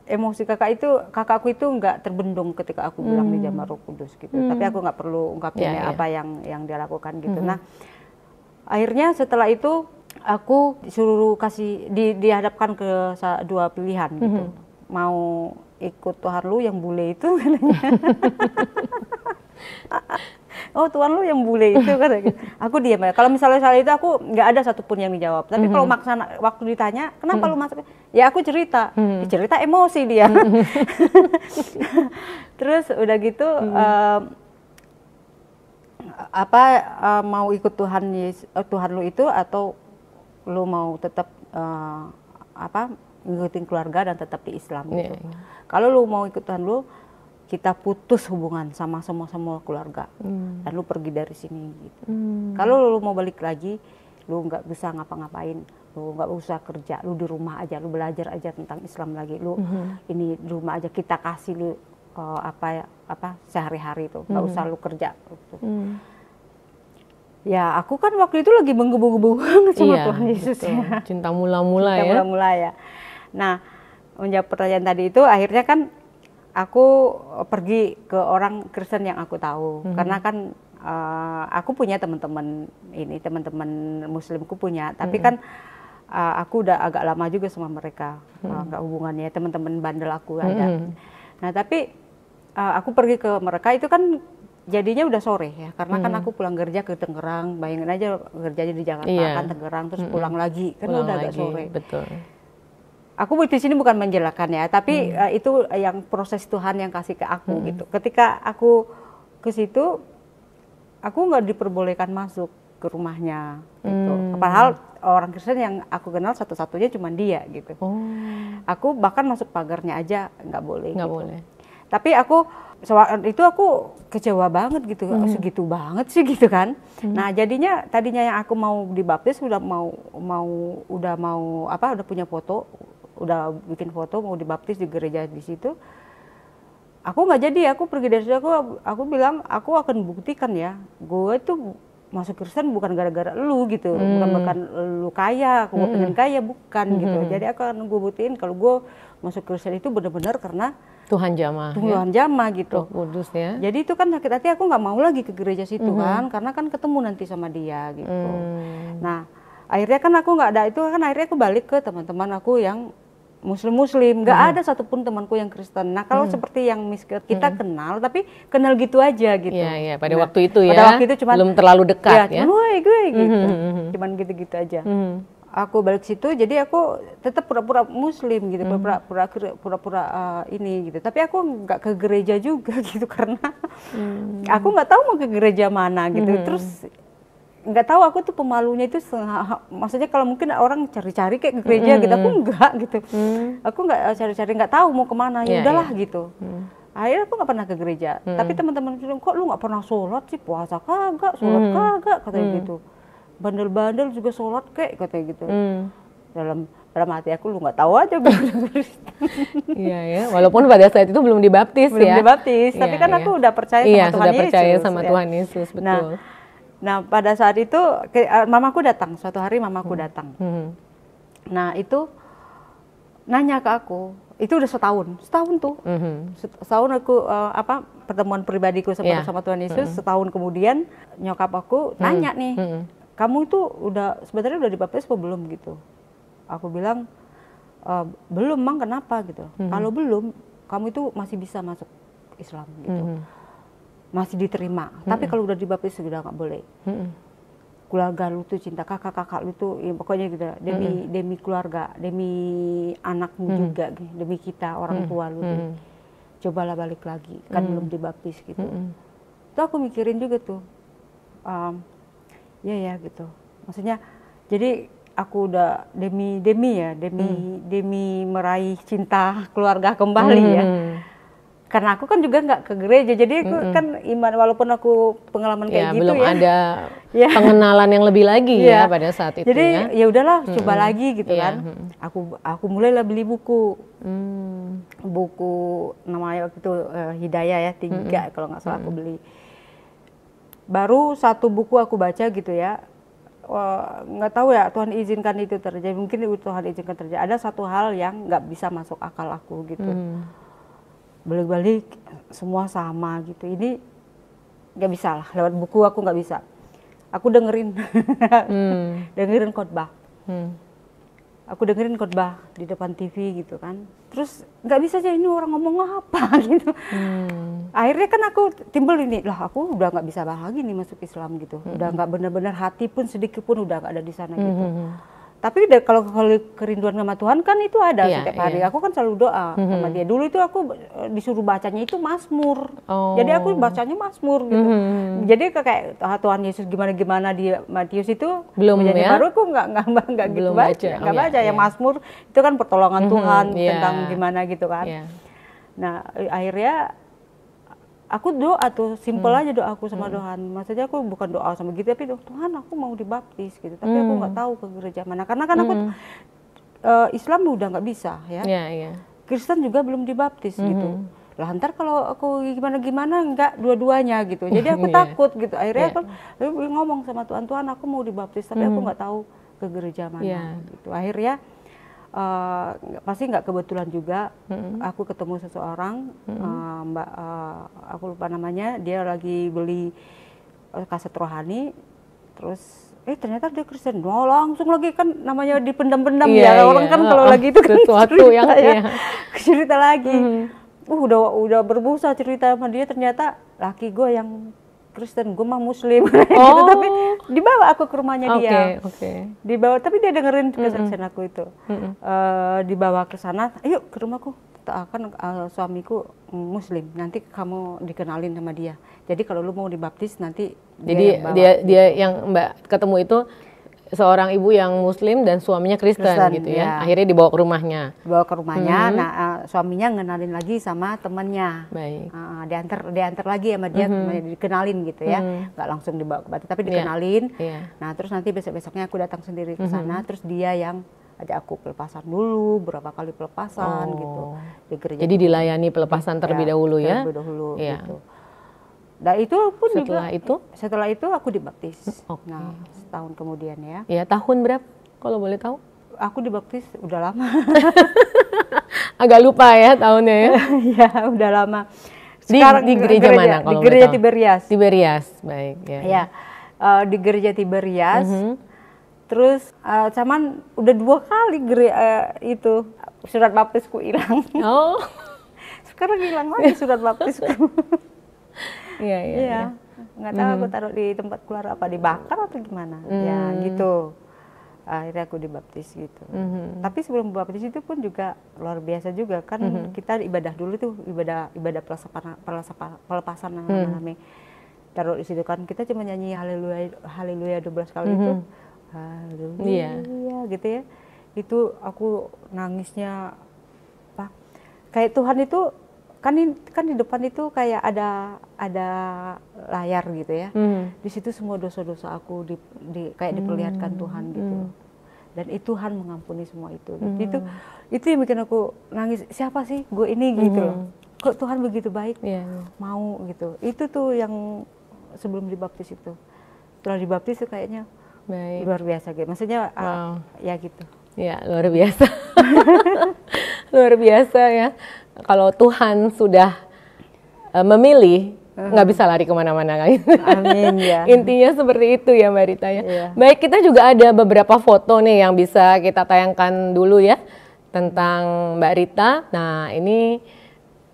emosi kakakku itu nggak terbendung ketika aku bilang di Jamaah Roh Kudus gitu, tapi aku nggak perlu ungkapin apa yang dia lakukan gitu. Nah, akhirnya setelah itu aku disuruh dihadapkan ke dua pilihan gitu. Mau ikut Tuhan lu yang bule itu katanya. Oh, Tuhan lu yang bule itu katanya. Aku diam ya. Kalau misalnya soal itu aku nggak ada satupun yang dijawab. Tapi kalau waktu ditanya, kenapa lu masuk? Ya aku cerita. Cerita emosi dia. Terus udah gitu mau ikut Tuhan lu itu atau lu mau tetap ngikutin keluarga dan tetap di Islam gitu. Kalau lu mau ikut Tuhan lu, kita putus hubungan sama semua keluarga dan lu pergi dari sini gitu. Kalau lu mau balik lagi, lu nggak bisa ngapa-ngapain, lu nggak usah kerja, lu di rumah aja, lu belajar aja tentang Islam lagi, lu ini di rumah aja, kita kasih lu sehari-hari itu, nggak usah lu kerja gitu. Ya aku kan waktu itu lagi menggebu-gebu banget sama Tuhan Yesus ya. Cinta mula-mula ya. Cinta mula-mula ya. Nah, menjawab pertanyaan tadi itu akhirnya kan aku pergi ke orang Kristen yang aku tahu. Karena kan aku punya teman-teman Muslimku punya, tapi kan aku udah agak lama juga sama mereka, nggak hubungannya, teman-teman bandel aku ada. Nah tapi aku pergi ke mereka itu kan jadinya udah sore ya, karena kan aku pulang kerja ke Tangerang, bayangin aja kerjanya di Jakarta kan Tangerang, terus pulang lagi, kan udah agak sore. Betul. Aku di sini bukan menjelekkan ya, tapi itu yang proses Tuhan yang kasih ke aku gitu. Ketika aku ke situ, aku nggak diperbolehkan masuk ke rumahnya gitu. Padahal orang Kristen yang aku kenal satu-satunya cuma dia gitu. Aku bahkan masuk pagarnya aja nggak boleh. Nggak gitu. boleh. Tapi itu aku kecewa banget gitu, segitu banget sih gitu kan. Nah tadinya yang aku mau dibaptis udah punya foto, udah bikin foto mau dibaptis di gereja di situ. Aku nggak jadi, aku pergi dari situ, aku bilang aku akan buktikan ya, gue tuh masuk Kristen bukan gara-gara lu gitu, bukan lu kaya, aku pengen kaya, bukan gitu. Jadi aku akan gue buktiin kalau gue masuk Kristen itu benar-benar karena Tuhan jamah gitu. Roh Kudus ya. Jadi itu kan sakit hati, aku nggak mau lagi ke gereja situ kan, karena kan ketemu nanti sama dia gitu. Nah akhirnya kan aku nggak ada itu kan, akhirnya aku balik ke teman-teman aku yang Muslim, nggak ada satupun temanku yang Kristen. Nah kalau seperti yang kita kenal, tapi kenal gitu aja gitu. Iya, pada waktu itu ya. Pada waktu itu belum terlalu dekat ya. Gue gitu, cuman gitu-gitu aja. Aku balik situ, jadi aku tetap pura-pura Muslim gitu, pura-pura ini gitu. Tapi aku nggak ke gereja juga gitu karena aku nggak tahu mau ke gereja mana gitu. Terus nggak tahu, aku tuh pemalunya itu maksudnya kalau mungkin orang cari-cari kayak ke gereja gitu, aku enggak gitu. Aku nggak cari-cari, nggak tahu mau kemana, ya udahlah gitu. Akhirnya aku nggak pernah ke gereja. Tapi teman-teman bilang, kok lu nggak pernah sholat sih, puasa kagak, sholat kagak, katanya gitu. Bandel-bandel juga sholat kayak katanya gitu. Dalam hati aku, lu nggak tahu aja gue. Iya ya, walaupun pada saat itu belum dibaptis ya. Belum dibaptis, tapi kan aku udah percaya sama Tuhan Yesus. Iya, sudah percaya sama Tuhan Yesus, betul. Nah pada saat itu mamaku datang, suatu hari mamaku datang. Nah itu nanya ke aku, itu udah setahun tuh. Setahun aku pertemuan pribadiku sama Tuhan Yesus. Setahun kemudian nyokap aku nanya nih, kamu itu sebenarnya udah dibaptis apa belum gitu. Aku bilang belum, Mang, kenapa gitu. Kalau belum, kamu itu masih bisa masuk Islam gitu. Masih diterima, tapi kalau udah dibaptis sudah nggak boleh. Keluarga lu tuh cinta, kakak-kakak lu tuh ya pokoknya gitu, demi keluarga, demi anakmu juga, demi kita orang tua lu tuh. Cobalah balik lagi, kan belum dibaptis gitu. Itu aku mikirin juga tuh, ya gitu. Maksudnya jadi aku udah demi meraih cinta keluarga kembali ya. Karena aku kan juga nggak ke gereja, jadi aku kan iman, walaupun aku pengalaman kayak gitu belum ya. ada pengenalan yang lebih lagi ya pada saat itu. Jadi ya udahlah, coba lagi gitu kan. Aku mulailah beli buku, buku namanya waktu itu Hidayah ya, 3 kalau nggak salah aku beli. Baru 1 buku aku baca gitu ya. Nggak tahu ya, Tuhan izinkan itu terjadi, mungkin Tuhan izinkan terjadi. Ada satu hal yang nggak bisa masuk akal aku gitu. Balik-balik semua sama gitu, ini nggak bisa lah, lewat buku aku nggak bisa. Aku dengerin dengerin khotbah. Aku dengerin khotbah di depan TV gitu kan, terus nggak bisa aja, ini orang ngomong apa gitu. Akhirnya kan aku timbul ini, lah aku udah nggak bisa lagi nih masuk Islam gitu, udah nggak benar-benar hati pun sedikit pun udah nggak ada di sana gitu. Tapi kalau kerinduan sama Tuhan kan itu ada setiap hari. Aku kan selalu doa sama dia. Dulu itu aku disuruh bacanya itu Mazmur. Jadi aku bacanya Mazmur gitu. Jadi kayak Tuhan Yesus gimana di Matius itu belum ya. Baru aku nggak gitu baca. Yang Mazmur itu kan pertolongan Tuhan tentang gimana gitu kan. Nah akhirnya aku doa tuh, simpel aja doa aku sama Tuhan. Maksudnya aku bukan doa sama gitu, tapi Tuhan aku mau dibaptis gitu. Tapi aku nggak tahu ke gereja mana. Karena kan aku Islam udah nggak bisa ya. Kristen juga belum dibaptis gitu. Lah ntar kalau aku gimana nggak dua-duanya gitu. Jadi aku takut gitu. Akhirnya aku ngomong sama Tuhan, Tuhan aku mau dibaptis, tapi aku nggak tahu ke gereja mana gitu. Akhirnya pasti nggak kebetulan juga aku ketemu seseorang, aku lupa namanya, dia lagi beli kaset rohani, terus ternyata dia Kristen. Langsung lagi kan namanya dipendam-pendam orang kan kalau lagi itu kan sesuatu yang cerita lagi. Udah berbusa cerita sama dia, ternyata laki gue yang Kristen, gue mah Muslim gitu, tapi dibawa aku ke rumahnya dia. Dibawa, tapi dia dengerin kesaksian aku itu. Dibawa ke sana, ayo ke rumahku, kan suamiku Muslim, nanti kamu dikenalin sama dia. Jadi kalau lu mau dibaptis nanti dia yang Mbak ketemu itu seorang ibu yang Muslim dan suaminya Kristen gitu ya. Akhirnya dibawa ke rumahnya. Dibawa ke rumahnya. Nah, suaminya ngenalin lagi sama temannya. Baik. Diantar lagi sama dia, dikenalin gitu ya. Nggak langsung dibawa ke Batu, tapi dikenalin. Nah, terus nanti besok-besoknya aku datang sendiri ke sana. Terus dia yang ajak aku pelepasan dulu, berapa kali pelepasan gitu di gereja. Jadi dilayani pelepasan terlebih dahulu ya. Terlebih dahulu gitu. Dan itu pun setelah itu aku dibaptis. Nah, setahun kemudian ya. Ya, tahun berapa kalau boleh tahu? Aku dibaptis udah lama. Agak lupa ya tahunnya ya. Ya, udah lama. Sekarang di gereja mana kalau di gereja Tiberias. Tiberias, baik ya. Ya. Di gereja Tiberias. Terus cuman udah 2 kali itu surat baptisku hilang. Oh. Sekarang hilang lagi surat baptisku. Iya. Nggak tahu aku taruh di tempat keluar apa, dibakar atau gimana. Ya gitu. Akhirnya aku dibaptis gitu. Tapi sebelum baptis itu pun juga luar biasa juga kan, kita ibadah dulu tuh, ibadah pelepasan namanya. Taruh di situ kan kita cuma nyanyi haleluya 12 kali itu. Haleluya gitu ya. Itu aku nangisnya apa? Kayak Tuhan itu kan di depan itu kayak ada layar gitu ya. Di situ semua dosa-dosa aku kayak diperlihatkan Tuhan gitu. Dan Tuhan mengampuni semua itu. Itu yang bikin aku nangis. Siapa sih gue ini gitu loh. Kok Tuhan begitu baik? Mau gitu. Itu tuh yang sebelum dibaptis itu. Setelah dibaptis tuh kayaknya luar biasa gitu. Maksudnya ya gitu. Ya, luar biasa. Luar biasa ya. Kalau Tuhan sudah memilih, nggak bisa lari kemana-mana kan. Amin ya. Intinya seperti itu ya Mbak Rita ya. Baik, kita juga ada beberapa foto nih yang bisa kita tayangkan dulu ya tentang Mbak Rita. Nah, ini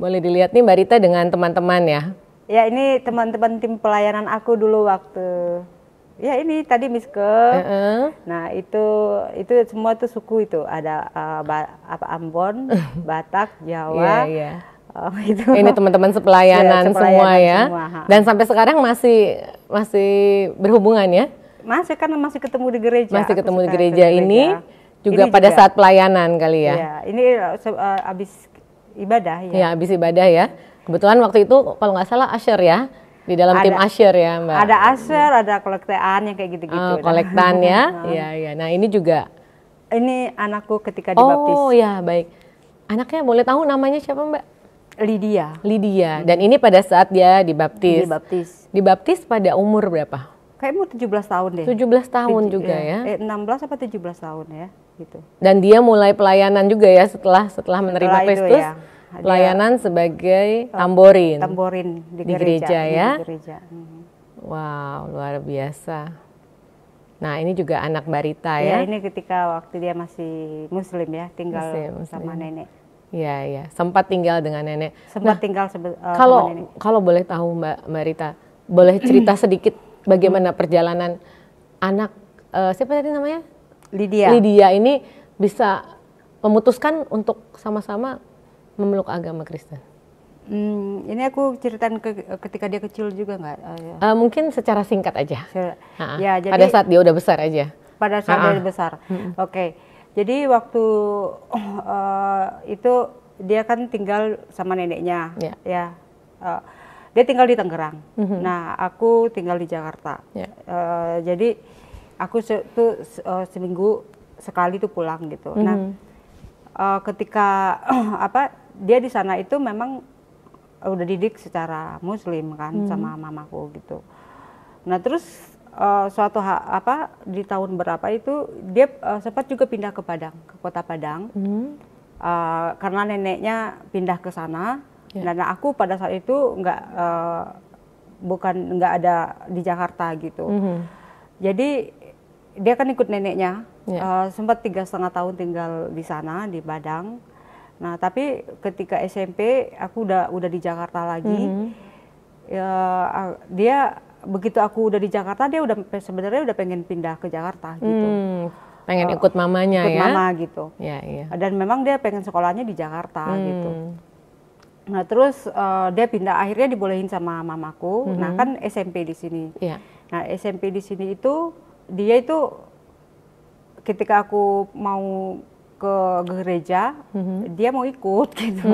boleh dilihat nih Mbak Rita dengan teman-teman ya. Ya, ini teman-teman tim pelayanan aku dulu waktu. Ya, ini tadi Miske. Nah, itu semua tuh suku itu. Ada Ambon, Batak, Jawa. Itu. Ini teman-teman sepelayanan semua ya. Dan sampai sekarang masih berhubungan ya? Masih ketemu di gereja. Masih ketemu di gereja ini juga pada saat pelayanan kali ya. Iya, ini habis ibadah ya. Iya, habis ibadah ya. Kebetulan waktu itu kalau nggak salah usher ya. Di dalam tim usher ya Mbak. Ada usher, ada kolektaan yang kayak gitu-gitu. Kolektan ya. Iya. Nah, ini juga. Ini anakku ketika dibaptis. Oh ya, baik. Anaknya boleh tahu namanya siapa Mbak? Lydia. Dan ini pada saat dia dibaptis. Dibaptis pada umur berapa? Kayak umur 17 tahun deh. 17 tahun juga ya. 16 apa 17 tahun ya, gitu. Dan dia mulai pelayanan juga ya setelah menerima Kristus. Pelayanan sebagai tamborin di gereja ya. Di gereja. Wow, luar biasa. Nah, ini juga anak Mbak Rita ya. Ini ketika waktu dia masih Muslim ya, tinggal sama nenek. Iya. Sempat tinggal dengan nenek. Tinggal sama nenek. Kalau boleh tahu Mbak Rita, boleh cerita sedikit bagaimana perjalanan anak siapa tadi namanya? Lydia ini bisa memutuskan untuk sama-sama memeluk agama Kristen. Ini aku ceritain ketika dia kecil juga nggak? Mungkin secara singkat aja. Ya, jadi pada saat dia udah besar aja. Pada saat dia udah besar. Oke. Jadi waktu itu dia kan tinggal sama neneknya. Ya. Dia tinggal di Tangerang. Nah, aku tinggal di Jakarta. Jadi aku seminggu sekali tuh pulang gitu. Nah, ketika dia di sana itu memang udah didik secara Muslim kan sama mamaku gitu. Nah, terus suatu di tahun berapa itu dia sempat juga pindah ke Padang, ke kota Padang, karena neneknya pindah ke sana. Dan aku pada saat itu nggak ada di Jakarta gitu. Jadi dia kan ikut neneknya, sempat 3,5 tahun tinggal di sana di Padang. Nah, tapi ketika SMP aku udah di Jakarta lagi. Dia begitu aku udah di Jakarta, dia sebenarnya udah pengen pindah ke Jakarta gitu. Pengen ikut mamanya ikut ya. Mama gitu. Dan memang dia pengen sekolahnya di Jakarta gitu. Nah, terus dia pindah, akhirnya dibolehin sama mamaku. Nah, kan SMP di sini. Nah, SMP di sini itu dia itu ketika aku mau ke gereja, dia mau ikut gitu.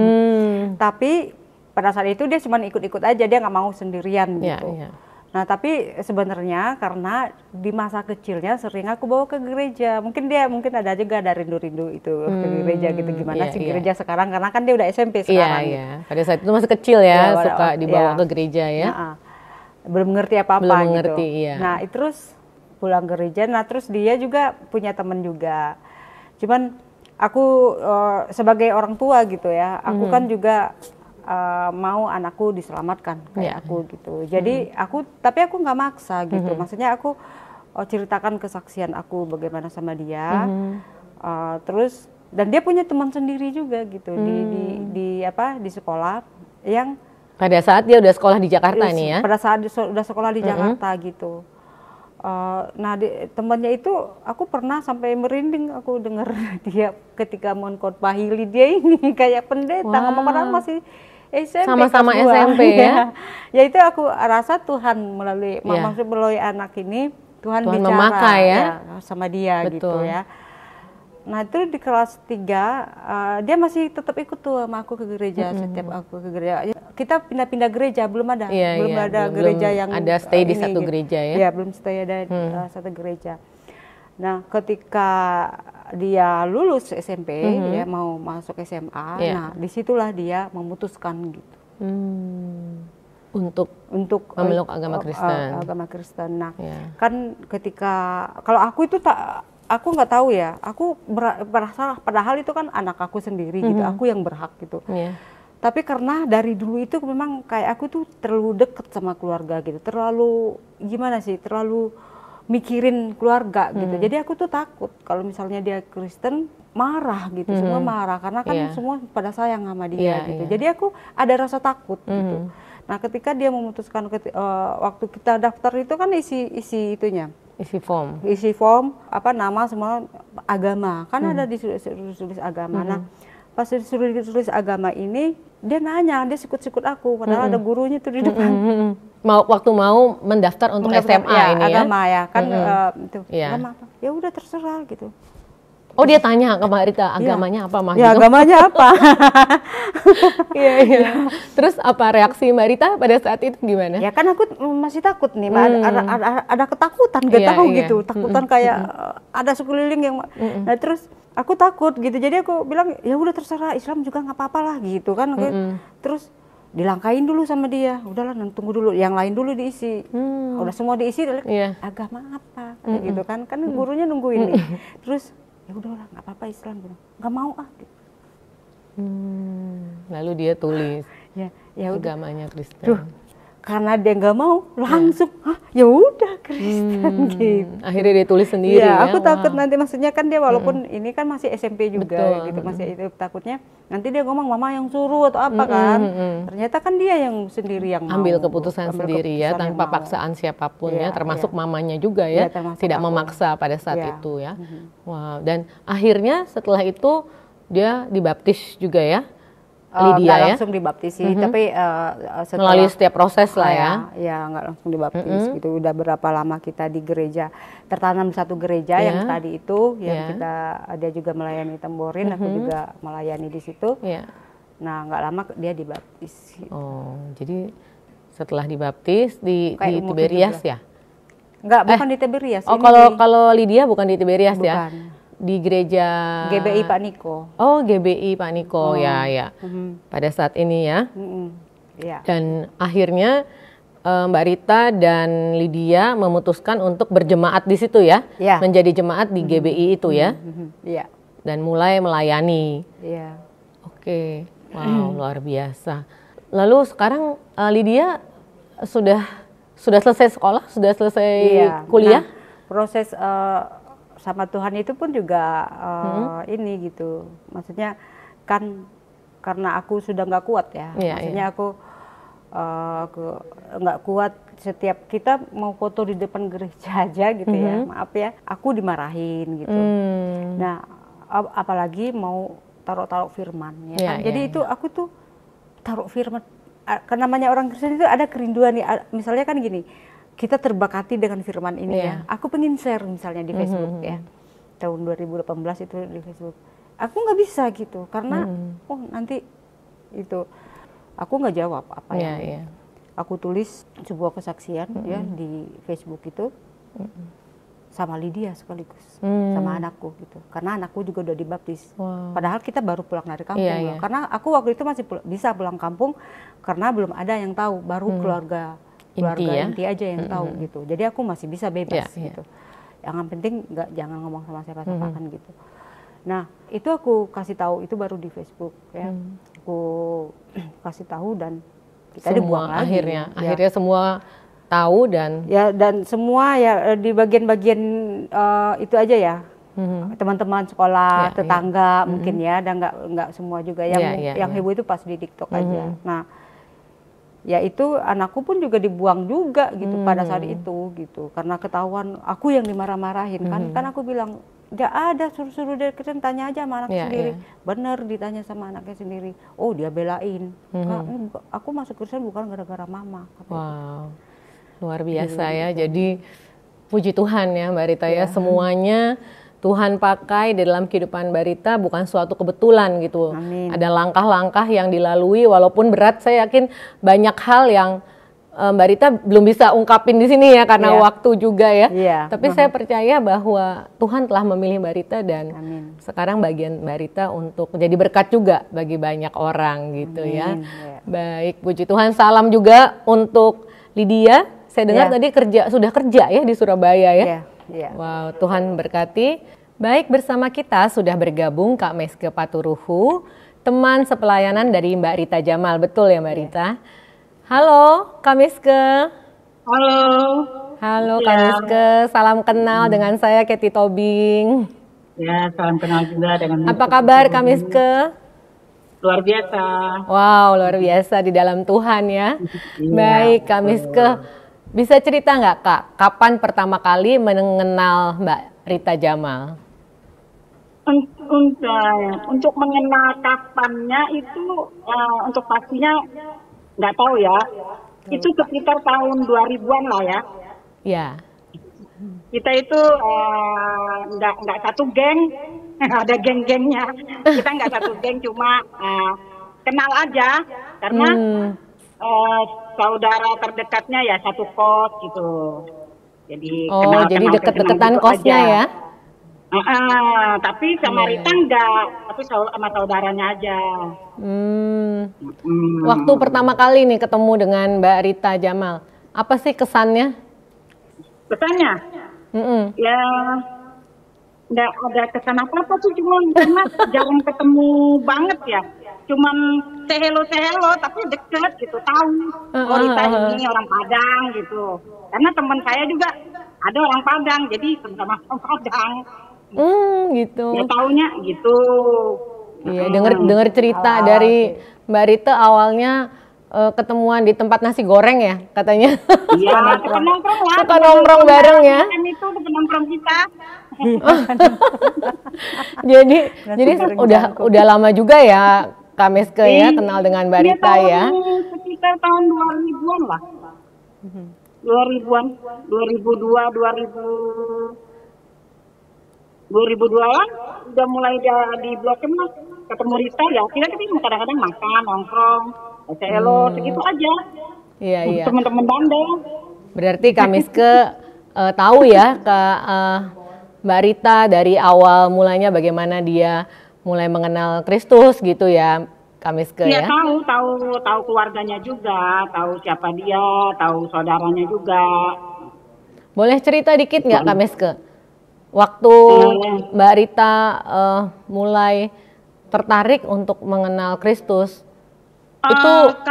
Tapi pada saat itu dia cuma ikut-ikut aja, dia nggak mau sendirian gitu. Nah tapi sebenarnya karena di masa kecilnya sering aku bawa ke gereja. Mungkin ada juga ada rindu-rindu itu ke gereja gitu. Gimana sih gereja sekarang, karena kan dia udah SMP sekarang. Pada saat itu masih kecil ya, suka dibawa ke gereja ya. Belum ngerti apa-apa gitu. Nah terus pulang gereja, nah terus dia juga punya teman juga. Cuman aku sebagai orang tua gitu ya, aku kan juga mau anakku diselamatkan kayak aku gitu. Jadi tapi aku nggak maksa gitu. Maksudnya aku ceritakan kesaksian aku bagaimana sama dia. Terus dan dia punya teman sendiri juga gitu di sekolah yang pada saat dia udah sekolah di Jakarta nih ya. Pada saat udah sekolah di Jakarta gitu. Nah temannya itu aku pernah sampai merinding aku dengar dia ketika mengkhotbahi Lydia ini kayak pendeta ngomong, padahal masih SMP, sama-sama SMP ya. Ya itu aku rasa Tuhan melalui anak ini Tuhan bicara memakai ya sama dia. Betul. Gitu ya. Nah itu di kelas 3 dia masih tetap ikut tuh sama aku ke gereja. Setiap aku ke gereja kita pindah-pindah gereja, belum ada gereja yang ada stay di satu gitu. gereja ya. Ya belum stay ada satu gereja. Nah ketika dia lulus SMP ya mau masuk SMA, nah disitulah dia memutuskan gitu untuk memeluk agama Kristen. Agama Kristen. Nah kan ketika kalau aku itu aku nggak tahu ya, aku bersalah padahal itu kan anak aku sendiri gitu, aku yang berhak gitu. Tapi karena dari dulu itu memang kayak aku tuh terlalu deket sama keluarga gitu, terlalu mikirin keluarga gitu. Jadi aku tuh takut kalau misalnya dia Kristen marah gitu, semua marah karena kan semua pada sayang sama dia gitu. Jadi aku ada rasa takut gitu. Nah ketika dia memutuskan waktu kita daftar itu kan isi form nama semua agama kan ada ditulis agama. Nah pas disuruh agama ini dia nanya, dia sikut-sikut aku padahal ada gurunya tuh di depan. Waktu mau mendaftar untuk SMA ini agama ya kan agama apa? Ya udah terserah gitu. Oh dia tanya ke Mbak Rita agamanya apa Mas? Ya agamanya apa? Terus apa reaksi Mbak Rita pada saat itu gimana? Ya kan aku masih takut nih, ada ketakutan, gak tahu gitu, takutan kayak ada sekeliling yang. Nah terus aku takut gitu, jadi aku bilang ya udah terserah, Islam juga nggak apa-apa lah gitu kan. Terus dilangkain dulu sama dia, udahlah tunggu dulu, yang lain dulu diisi. Udah semua diisi, agama apa gitu kan gurunya nungguin nih. Terus ya udahlah nggak apa-apa Islam, nggak mau gitu. Lalu dia tulis ya agamanya Kristen. Karena dia nggak mau langsung ya udah Kristen gitu. Akhirnya dia tulis sendiri ya. Aku takut nanti, maksudnya kan dia walaupun ini kan masih SMP juga gitu, masih itu takutnya nanti dia ngomong mama yang suruh atau apa kan. Ternyata kan dia yang sendiri yang ambil keputusan sendiri ya, tanpa paksaan siapapun ya, termasuk mamanya juga ya, tidak memaksa pada saat itu ya. Wow, dan akhirnya setelah itu dia dibaptis juga ya. Lydia nggak langsung dibaptisi, tapi melalui setiap proses lah ya. Ya nggak langsung dibaptis gitu. Udah berapa lama kita di gereja, tertanam satu gereja yang tadi itu, yang dia juga melayani Tamborin, aku juga melayani di situ. Nah nggak lama dia dibaptis. Gitu. Oh, jadi setelah dibaptis di Tiberias ya? Enggak, bukan di Tiberias. Oh, kalau Lydia bukan di Tiberias ya? Di gereja GBI Pak Niko. Oh, GBI Pak Niko ya. Pada saat ini ya. Dan akhirnya Mbak Rita dan Lydia memutuskan untuk berjemaat di situ ya, menjadi jemaat di GBI itu ya. Dan mulai melayani. Oke. Wow, luar biasa. Lalu sekarang Lydia sudah selesai sekolah, sudah selesai kuliah? Nah, proses sama Tuhan itu pun juga ini gitu, maksudnya kan karena aku sudah nggak kuat ya, maksudnya aku nggak kuat, setiap kita mau foto di depan gereja aja gitu ya, maaf ya, aku dimarahin gitu. Nah apalagi mau taruh firman ya kan? Jadi itu aku tuh taruh firman, karena namanya orang Kristen itu ada kerinduan nih, misalnya kan gini, kita terbakati dengan firman ini ya. Aku pengen share misalnya di Facebook ya. tahun 2018 itu di Facebook. Aku nggak bisa gitu karena nanti itu aku nggak jawab apa yang aku tulis sebuah kesaksian ya di Facebook itu sama Lydia sekaligus sama anakku gitu karena anakku juga udah dibaptis. Padahal kita baru pulang dari kampung loh. Karena aku waktu itu masih bisa pulang kampung karena belum ada yang tahu, baru keluarga inti aja yang tahu gitu. Jadi aku masih bisa bebas gitu. Yang penting jangan ngomong sama siapa-siapa kan gitu. Nah itu aku kasih tahu itu baru di Facebook ya. Aku kasih tahu dan kita dibuang lagi. Akhirnya semua tahu dan semua ya di bagian-bagian itu aja ya. Teman-teman sekolah, tetangga mungkin ya, dan nggak semua juga yang heboh itu pas di TikTok aja. Nah ya itu anakku pun juga dibuang juga gitu pada saat itu gitu karena ketahuan aku yang dimarah-marahin kan aku bilang nggak ada suruh-suruh dari kecil, tanya aja sama anak sendiri. Bener ditanya sama anaknya sendiri, oh dia belain. Aku masuk Kristen bukan gara-gara mama. Wow, luar biasa ya. Jadi puji Tuhan ya Mbak Rita ya, semuanya Tuhan pakai di dalam kehidupan Mbak Rita bukan suatu kebetulan gitu. Amin. Ada langkah-langkah yang dilalui walaupun berat. Saya yakin banyak hal yang Mbak Rita belum bisa ungkapin di sini ya karena waktu juga ya. Tapi saya percaya bahwa Tuhan telah memilih Mbak Rita dan sekarang bagian Mbak Rita untuk jadi berkat juga bagi banyak orang gitu ya. Baik, puji Tuhan. Salam juga untuk Lydia. Saya dengar tadi sudah kerja ya di Surabaya ya. Wow, Tuhan berkati. Baik, bersama kita sudah bergabung Kak Meske Paturuhu, teman sepelayanan dari Mbak Rita Jamal. Betul ya Mbak Rita? Halo Kak Meske. Halo Kak Meske, salam kenal dengan saya Katy Tobing. Ya, salam kenal juga dengan Apa kabar Kak Meske? Luar biasa. Wow, luar biasa di dalam Tuhan ya. Baik Kak Meske. Bisa cerita nggak Kak, kapan pertama kali mengenal Mbak Rita Jamal? Untuk mengenal kapannya itu untuk pastinya nggak tahu ya. Itu sekitar tahun 2000-an lah ya. Ya. Kita itu nggak satu geng, ada geng-gengnya. Kita nggak satu geng, cuma kenal aja karena saudara terdekatnya ya satu kos gitu. Jadi jadi deket-deketan kosnya ya? Tapi sama Rita enggak, tapi sama saudaranya aja. Waktu pertama kali nih ketemu dengan Mbak Rita Jamal, apa sih kesannya? Kesannya? Ya enggak ada kesan apa-apa tuh, cuma karena jarang ketemu banget ya. Cuman sehelo tapi deket gitu, tahu oh Rita ini orang Padang gitu. Karena teman saya juga ada orang Padang, jadi sama orang Padang. Gitu. Ya taunya gitu. Iya, dengar cerita dari Mbak Rita awalnya ketemuan di tempat nasi goreng ya katanya. Iya, nongkrong lah. Suka nongkrong bareng ya. Kan itu nongkrong kita. jadi udah lama juga ya Kak Meske ya kenal dengan Mbak Rita ya. Sekitar tahun 2000-an lah. 2000-an, 2002-an udah mulai di Blok M lah ketemu Rita ya. Kita kadang-kadang makan, nongkrong, segitu aja. Iya. Teman-teman bandel. Berarti Kak Meske tahu ya Mbak Rita dari awal mulanya bagaimana dia mulai mengenal Kristus gitu ya, Kak Meske ya? Iya, tahu keluarganya juga, tahu siapa dia, tahu saudaranya juga. Boleh cerita dikit nggak Kak Meske? Waktu Mbak Rita mulai tertarik untuk mengenal Kristus,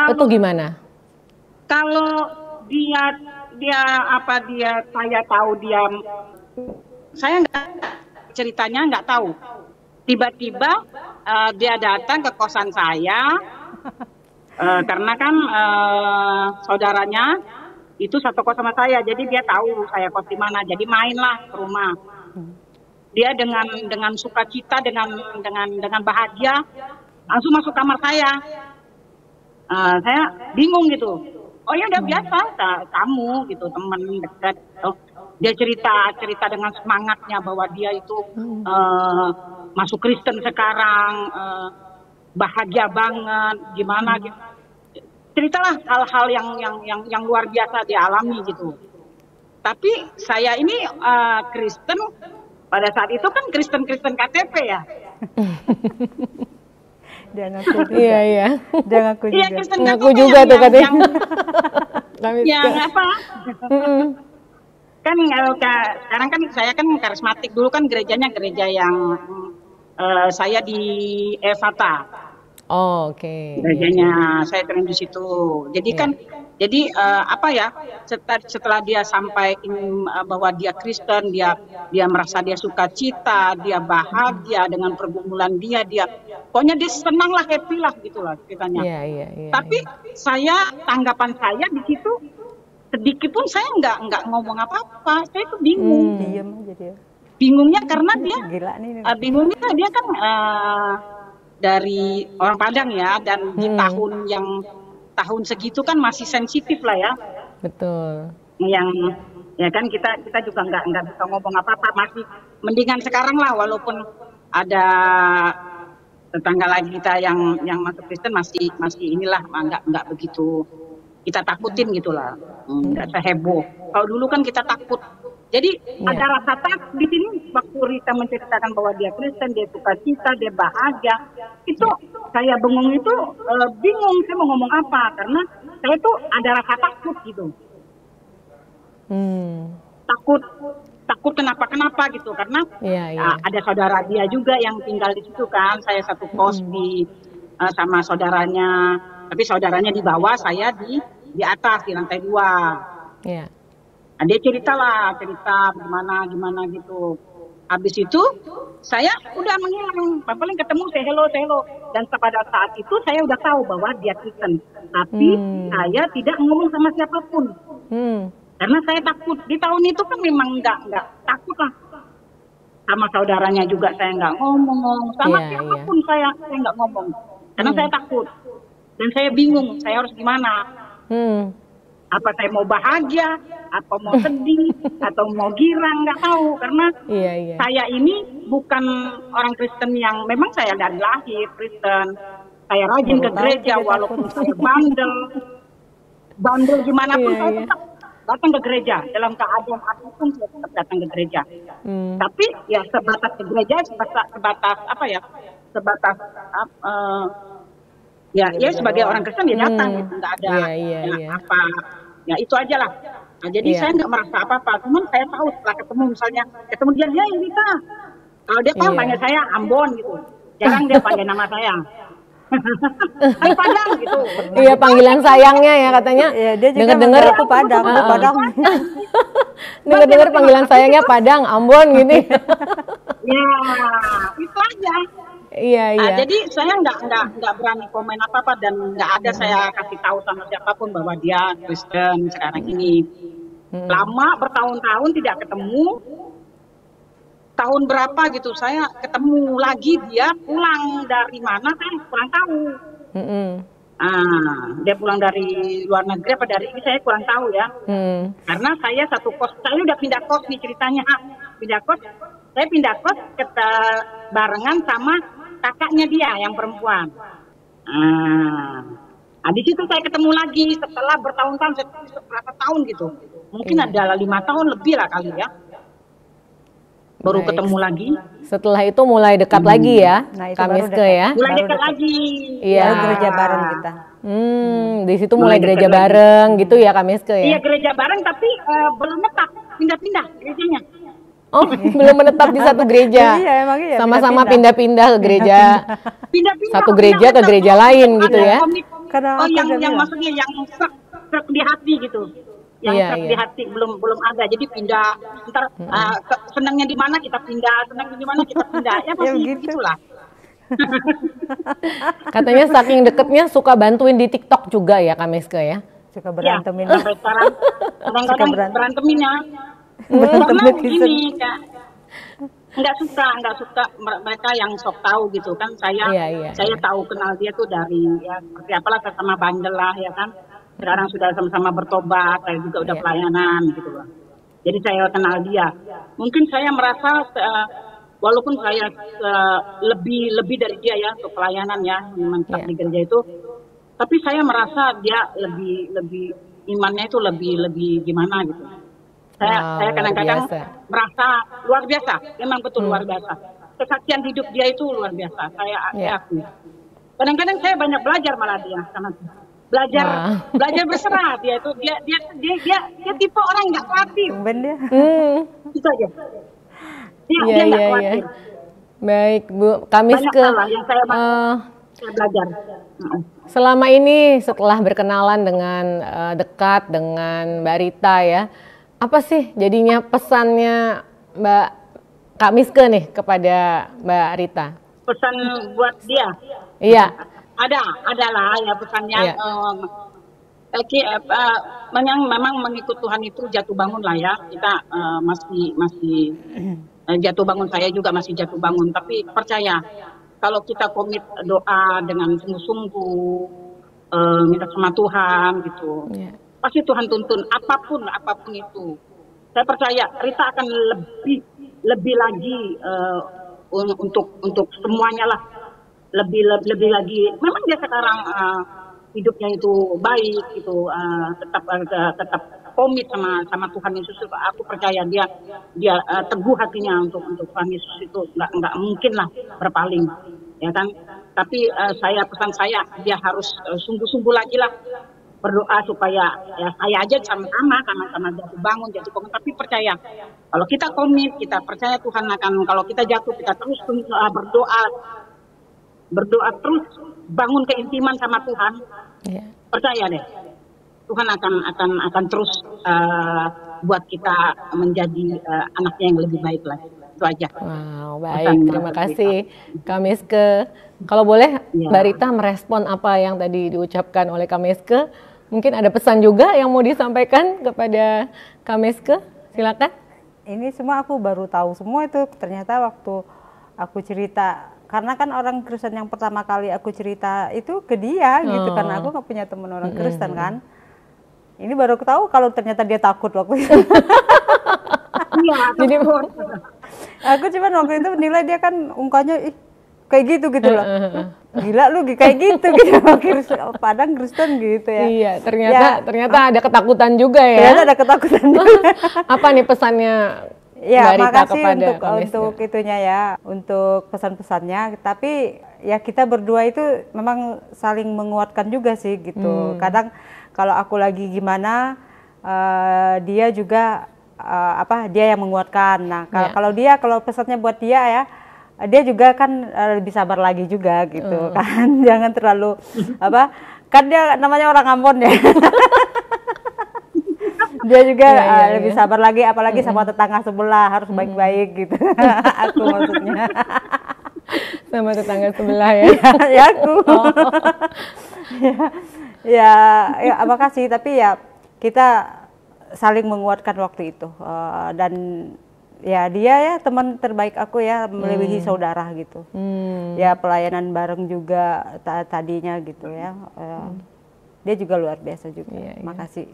itu gimana? Kalau saya tahu saya ceritanya nggak tahu. Tiba-tiba dia datang ke kosan saya karena kan saudaranya itu satu kos sama saya, jadi dia tahu saya kos di mana, jadi mainlah ke rumah. Dia dengan sukacita, dengan bahagia langsung masuk kamar saya. Saya bingung gitu. Oh ya udah biasa, kamu gitu teman dekat. Dia cerita dengan semangatnya bahwa dia itu masuk Kristen sekarang, bahagia banget, gimana gitu. Ceritalah hal-hal yang luar biasa dia alami gitu. Tapi saya ini Kristen pada saat itu kan Kristen KTP ya. Dia ngaku juga. Iya. Dia ngaku juga. Iya, Kristen Ngaku juga tuh katanya. Yang apa? Kan sekarang kan saya kan karismatik, dulu kan gerejanya gereja yang saya di Evata. Oh, oke. Gerejanya saya keren di situ. Jadi kan apa ya, setelah dia sampaikan bahwa dia Kristen, dia merasa dia sukacita, dia bahagia dengan pergumulan dia pokoknya dia senang lah, happy lah gitulah ceritanya. Iya. Tapi tanggapan saya di situ sedikit pun saya nggak ngomong apa-apa. Saya tuh bingung. Diam aja dia. Bingungnya karena dia gila nih. Bingungnya dia kan dari orang Padang ya, dan di tahun segitu kan masih sensitif lah ya. Betul. Yang ya kan kita juga nggak bisa ngomong apa-apa, masih mendingan sekarang lah, walaupun ada tetangga lagi kita yang masuk Kristen masih inilah nggak begitu kita takutin gitulah, nggak seheboh. Kalau dulu kan kita takut. Jadi ada rasa takut di sini waktu Rita menceritakan bahwa dia Kristen, dia sukacita, dia bahagia. Itu saya bingung saya mau ngomong apa, karena saya tuh ada rasa takut gitu. Takut kenapa gitu, karena ada saudara dia juga yang tinggal di situ kan. Saya satu kos sama saudaranya, tapi saudaranya di bawah, saya di atas di lantai 2. Iya. Nah, dia cerita gimana gitu. Habis itu saya udah menghilang, paling ketemu saya hello. Dan pada saat itu saya udah tahu bahwa dia Kristen, tapi saya tidak ngomong sama siapapun. Karena saya takut. Di tahun itu kan memang nggak takut lah. Sama saudaranya juga saya nggak ngomong, sama siapapun saya nggak ngomong. Karena saya takut. Dan saya bingung, saya harus gimana. Apa saya mau bahagia, apa mau sedih, atau mau girang, nggak tahu. Karena saya ini bukan orang Kristen yang, memang saya dari lahir Kristen. Saya rajin ke gereja walaupun saya bandel gimana pun saya tetap datang ke gereja. Dalam keadaan apapun saya tetap datang ke gereja. Tapi ya sebatas ke gereja, sebatas apa ya, ya sebagai orang Kristen dia datang gitu, nggak ada apa, ya itu aja lah. Nah, jadi saya nggak merasa apa-apa, cuman saya tahu setelah ketemu dia, ya Rita, kalau dia panggil saya Ambon gitu, jarang dia panggil nama saya. Hai Padang gitu. Iya, panggilan sayangnya ya katanya. Iya, dia juga dengar aku Padang. Dengar panggilan sayangnya Padang, Ambon gitu. Ya, itu aja. Iya. Jadi saya nggak berani komen apa-apa, dan nggak ada saya kasih tahu sama siapapun bahwa dia Kristen sekarang ini. Lama bertahun-tahun tidak ketemu. Tahun berapa gitu saya ketemu lagi, dia pulang dari mana kan kurang tahu. Dia pulang dari luar negeri apa dari ini saya kurang tahu ya. Karena saya satu kos, saya udah pindah kos nih ceritanya. Saya pindah kos barengan sama kakaknya dia yang perempuan. Di situ saya ketemu lagi setelah bertahun-tahun, berapa tahun gitu. Mungkin ada 5 tahun lebih lah kali ya. Baru ketemu lagi. Setelah itu mulai dekat lagi ya, Kamiske ya. Mulai dekat lagi. Iya. Gereja bareng kita. Di situ mulai gereja bareng gitu ya, Kamiske ya. Iya, gereja bareng, tapi belum menetap, pindah-pindah gerejanya. Oh, belum menetap di satu gereja. Iya, emang iya. Sama-sama pindah-pindah ke gereja. Satu gereja ke gereja lain gitu ya. Yang maksudnya yang serak di hati gitu. Yang di hati belum ada, jadi pindah. Ntar senangnya di mana kita pindah, senangnya di mana kita pindah. Ya masih gitulah. Katanya saking deketnya suka bantuin di TikTok juga ya, Kamiske ya. Suka berantemin. Ya, sampai sekarang kadang-kadang berantemin ya. Karena gini Kak, nggak suka mereka yang sok tahu gitu kan. Saya tahu kenal dia tuh dari ya seperti apalah, sama bandel lah ya kan. Sekarang sudah sama-sama bertobat, saya juga udah pelayanan gitu loh. Jadi saya kenal dia. Mungkin saya merasa walaupun saya lebih dari dia ya untuk pelayanan ya mantap di gereja itu, tapi saya merasa dia lebih imannya itu lebih gimana gitu. Saya kadang-kadang merasa luar biasa, memang betul luar biasa. Kesaksian hidup dia itu luar biasa. Saya akui. Kadang-kadang saya banyak belajar malah dia karena belajar berserah dia itu dia tipe orang nggak khawatir. Bener. Itu aja. Dia nggak khawatir. Baik Bu, Kamiske. Yang saya belajar. Selama ini setelah berkenalan dengan dekat dengan Mbak Rita ya, apa sih jadinya pesannya Mbak Kamiske nih kepada Mbak Rita? Pesan buat dia? Iya. Adalah ya pesannya. Memang mengikut Tuhan itu jatuh bangun lah ya. Kita masih jatuh bangun, saya juga masih jatuh bangun. Tapi percaya kalau kita komit doa dengan sungguh-sungguh, minta sama Tuhan gitu, pasti Tuhan tuntun apapun itu. Saya percaya Rita akan lebih lagi untuk semuanya lah. Lebih lagi. Memang dia sekarang hidupnya itu baik gitu, tetap komit sama Tuhan Yesus. Aku percaya dia teguh hatinya untuk Tuhan Yesus itu nggak mungkin lah berpaling, ya kan. Tapi pesan saya dia harus sungguh-sungguh lagi lah berdoa supaya ya saya aja sama-sama jatuh bangun. Tapi percaya kalau kita komit, kita percaya Tuhan akan, kalau kita jatuh kita terus berdoa terus, bangun keintiman sama Tuhan. Percaya deh, Tuhan akan terus buat kita menjadi anaknya yang lebih baik lagi. Itu aja. Wow, baik. Terima kasih Kamiske. Kalau boleh Mbak Rita merespon apa yang tadi diucapkan oleh Kamiske. Mungkin ada pesan juga yang mau disampaikan kepada Kamiske. Silakan. Ini semua aku baru tahu semua itu ternyata waktu aku cerita. Karena kan orang Kristen yang pertama kali aku cerita itu ke dia gitu, karena aku nggak punya teman orang Kristen kan. Ini baru aku tahu kalau ternyata dia takut waktu itu. Iya, jadi aku cuma waktu itu menilai dia kan mukanya kayak gitu loh. Gila lu kayak gitu Padang Kristen gitu ya. Iya, ternyata ada ketakutan juga ya. Ternyata ada ketakutan juga. Apa nih pesannya? Ya, makasih untuk itunya ya, untuk pesan-pesannya. Tapi ya kita berdua itu memang saling menguatkan juga sih gitu. Kadang kalau aku lagi gimana, dia juga dia yang menguatkan. Nah, kalau pesannya buat dia ya, dia juga kan lebih sabar lagi juga gitu kan. Jangan terlalu kan dia namanya orang Ambon ya. Dia juga lebih sabar lagi, apalagi sama tetangga sebelah, harus baik-baik gitu. Aku maksudnya. Sama tetangga sebelah ya? Ya aku. Ya, makasih. Tapi ya kita saling menguatkan waktu itu. Dan ya dia ya teman terbaik aku ya, melebihi saudara gitu. Ya pelayanan bareng juga tadinya gitu ya. Dia juga luar biasa juga. Makasih.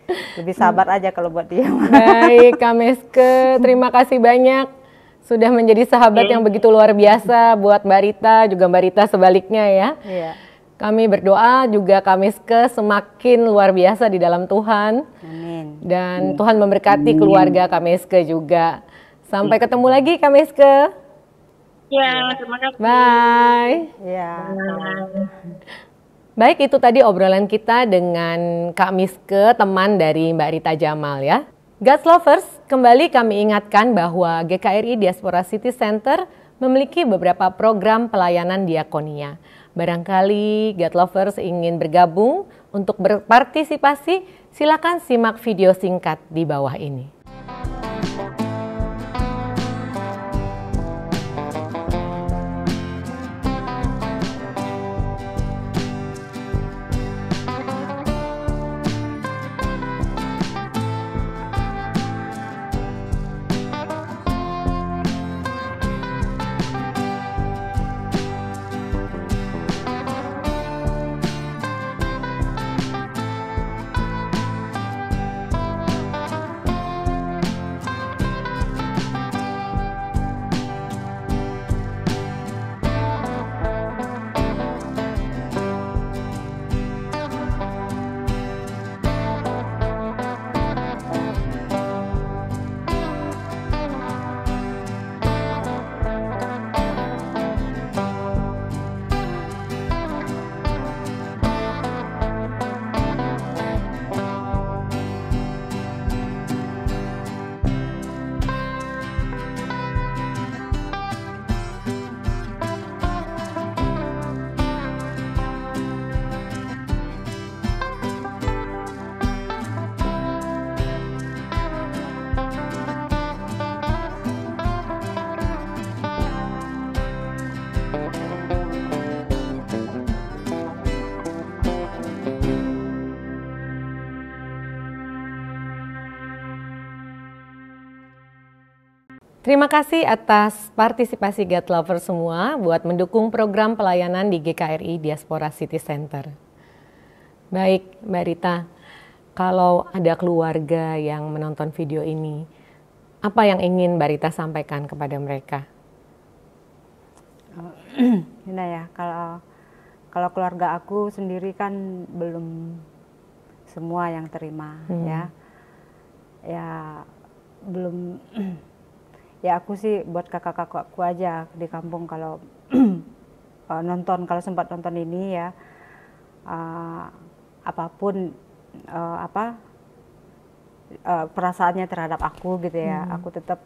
Lebih sabar aja kalau buat dia. Baik, Kamiske, terima kasih banyak sudah menjadi sahabat yang begitu luar biasa buat Mbak Rita, juga Mbak Rita sebaliknya ya. Kami berdoa juga Kamiske semakin luar biasa di dalam Tuhan. Amin. Dan Tuhan memberkati keluarga Kamiske juga. Sampai ketemu lagi Kamiske. Ya, terima kasih. Bye. Ya. Baik, itu tadi obrolan kita dengan Kamiske, teman dari Mbak Rita Jamal ya. God's Lovers, kembali kami ingatkan bahwa GKRI Diaspora City Center memiliki beberapa program pelayanan diakonia. Barangkali God Lovers ingin bergabung untuk berpartisipasi, silakan simak video singkat di bawah ini. Terima kasih atas partisipasi God Lover semua buat mendukung program pelayanan di GKRI Diaspora City Center. Baik, Mbak Rita, kalau ada keluarga yang menonton video ini, apa yang ingin Mbak Rita sampaikan kepada mereka? Nah ya, kalau keluarga aku sendiri kan belum semua yang terima, ya belum. Ya aku sih buat kakak-kakakku aja di kampung kalau kalau sempat nonton ini ya, apapun perasaannya terhadap aku gitu ya, aku tetap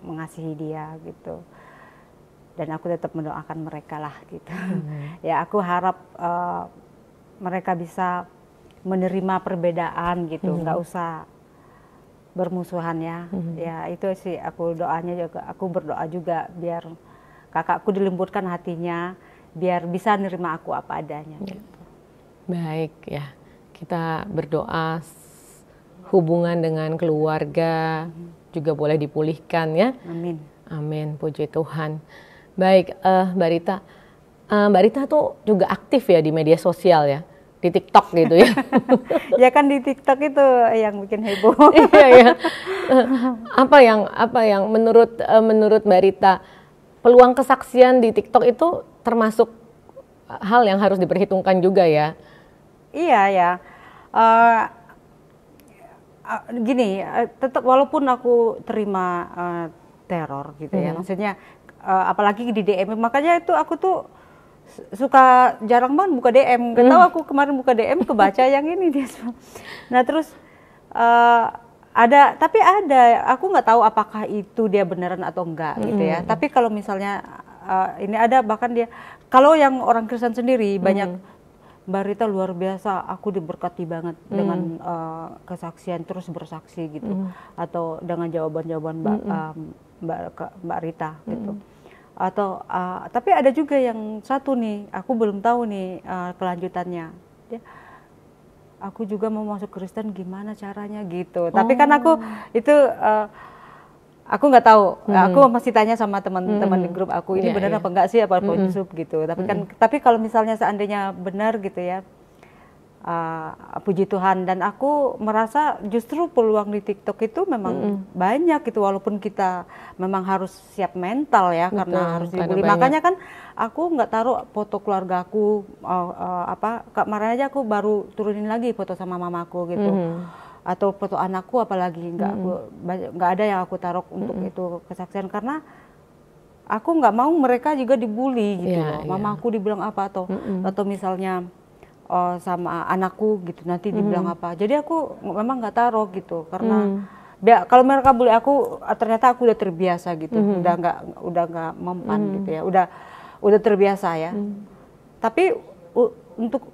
mengasihi dia gitu, dan aku tetap mendoakan mereka lah gitu. Ya aku harap mereka bisa menerima perbedaan gitu, nggak usah bermusuhan ya. Ya itu sih aku berdoa juga biar kakakku dilembutkan hatinya, biar bisa nerima aku apa adanya gitu. Baik ya, kita berdoa hubungan dengan keluarga juga boleh dipulihkan ya. Amin. Amin, puji Tuhan. Baik, Mbak Rita, Mbak Rita tuh juga aktif ya di media sosial ya, di TikTok gitu ya. Ya kan di TikTok itu yang bikin heboh. Iya ya. Apa yang menurut Mbak Rita peluang kesaksian di TikTok itu termasuk hal yang harus diperhitungkan juga ya? Iya ya. Gini, tetap walaupun aku terima teror gitu ya, maksudnya apalagi di DM, makanya itu aku tuh suka jarang banget buka DM. Gak tahu aku kemarin buka DM kebaca yang ini dia. Nah terus tapi aku nggak tahu apakah itu dia beneran atau enggak gitu ya. Tapi kalau misalnya ini ada bahkan dia, kalau yang orang Kristen sendiri banyak, Mbak Rita luar biasa, aku diberkati banget dengan kesaksian, terus bersaksi gitu, atau dengan jawaban-jawaban Mbak Rita gitu. Atau tapi ada juga yang satu nih, aku belum tahu nih kelanjutannya. Aku juga mau masuk Kristen, gimana caranya gitu. Tapi kan aku itu aku nggak tahu. Aku masih tanya sama teman-teman di grup aku, ini benar apa enggak sih, apa Yusuf gitu. Tapi kalau misalnya seandainya benar gitu ya, puji Tuhan. Dan aku merasa justru peluang di TikTok itu memang banyak gitu, walaupun kita memang harus siap mental ya. Betul, karena harus dibully. Makanya kan aku nggak taruh foto keluarga aku, kemarin aja aku baru turunin lagi foto sama mamaku gitu, atau foto anakku, apalagi nggak ada yang aku taruh untuk itu kesaksian, karena aku nggak mau mereka juga dibully gitu. Mamaku dibilang apa, atau misalnya sama anakku gitu nanti dibilang apa. Jadi aku memang nggak taruh gitu, karena kalau mereka bully aku, ternyata aku udah terbiasa gitu, udah nggak mempan gitu ya, udah terbiasa ya. Tapi untuk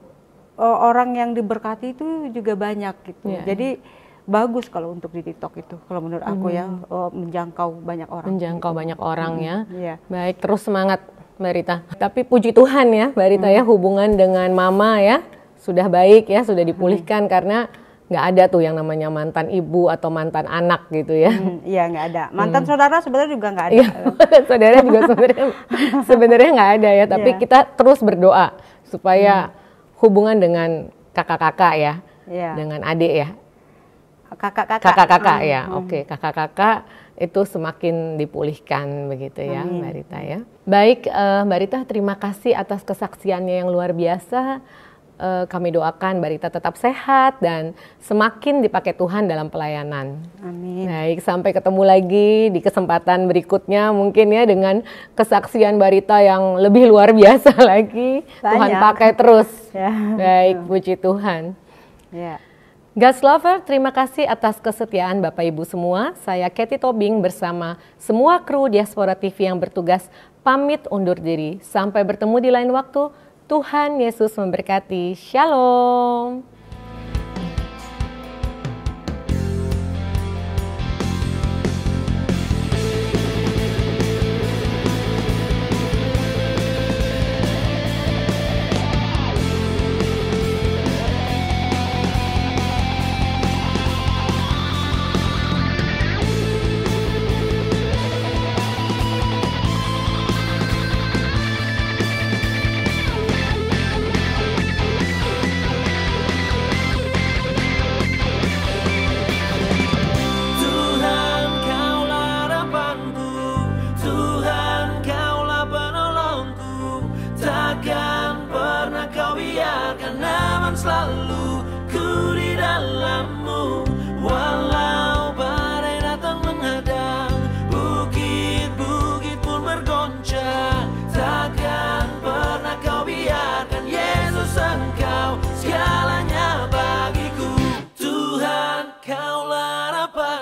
orang yang diberkati itu juga banyak gitu. Jadi bagus kalau untuk di TikTok itu, kalau menurut aku ya, menjangkau banyak orang. Menjangkau banyak orang ya. Baik, terus semangat Mbak Rita. Tapi puji Tuhan ya Mbak Rita ya, hubungan dengan mama ya sudah baik ya, sudah dipulihkan, karena nggak ada tuh yang namanya mantan ibu atau mantan anak gitu ya. Iya, nggak ada. Mantan saudara sebenarnya juga nggak ada. Saudara juga sebenarnya nggak ada ya, tapi kita terus berdoa supaya hubungan dengan kakak-kakak ya, dengan adik ya. Kakak-kakak ya, oke, kakak-kakak itu semakin dipulihkan begitu ya. Mbak Rita ya. Baik, Mbak Rita, terima kasih atas kesaksiannya yang luar biasa. Kami doakan Mbak Rita tetap sehat dan semakin dipakai Tuhan dalam pelayanan. Amin. Baik, sampai ketemu lagi di kesempatan berikutnya mungkin ya, dengan kesaksian Mbak Rita yang lebih luar biasa lagi. Banyak. Tuhan pakai terus. Baik, puji Tuhan. God's Lover, terima kasih atas kesetiaan Bapak Ibu semua. Saya Katy Tobing bersama semua kru Diaspora TV yang bertugas pamit undur diri. Sampai bertemu di lain waktu. Tuhan Yesus memberkati. Shalom.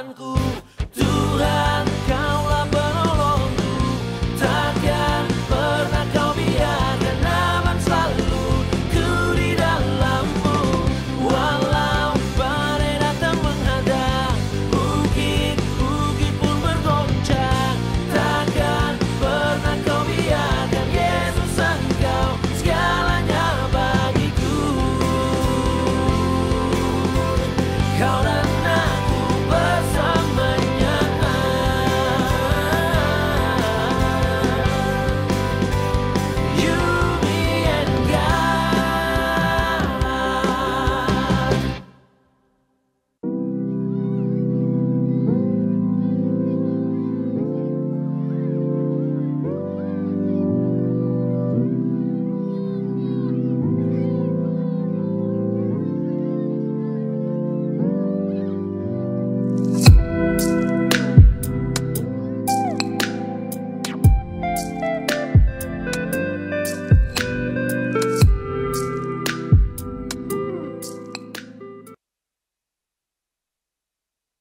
harapanku.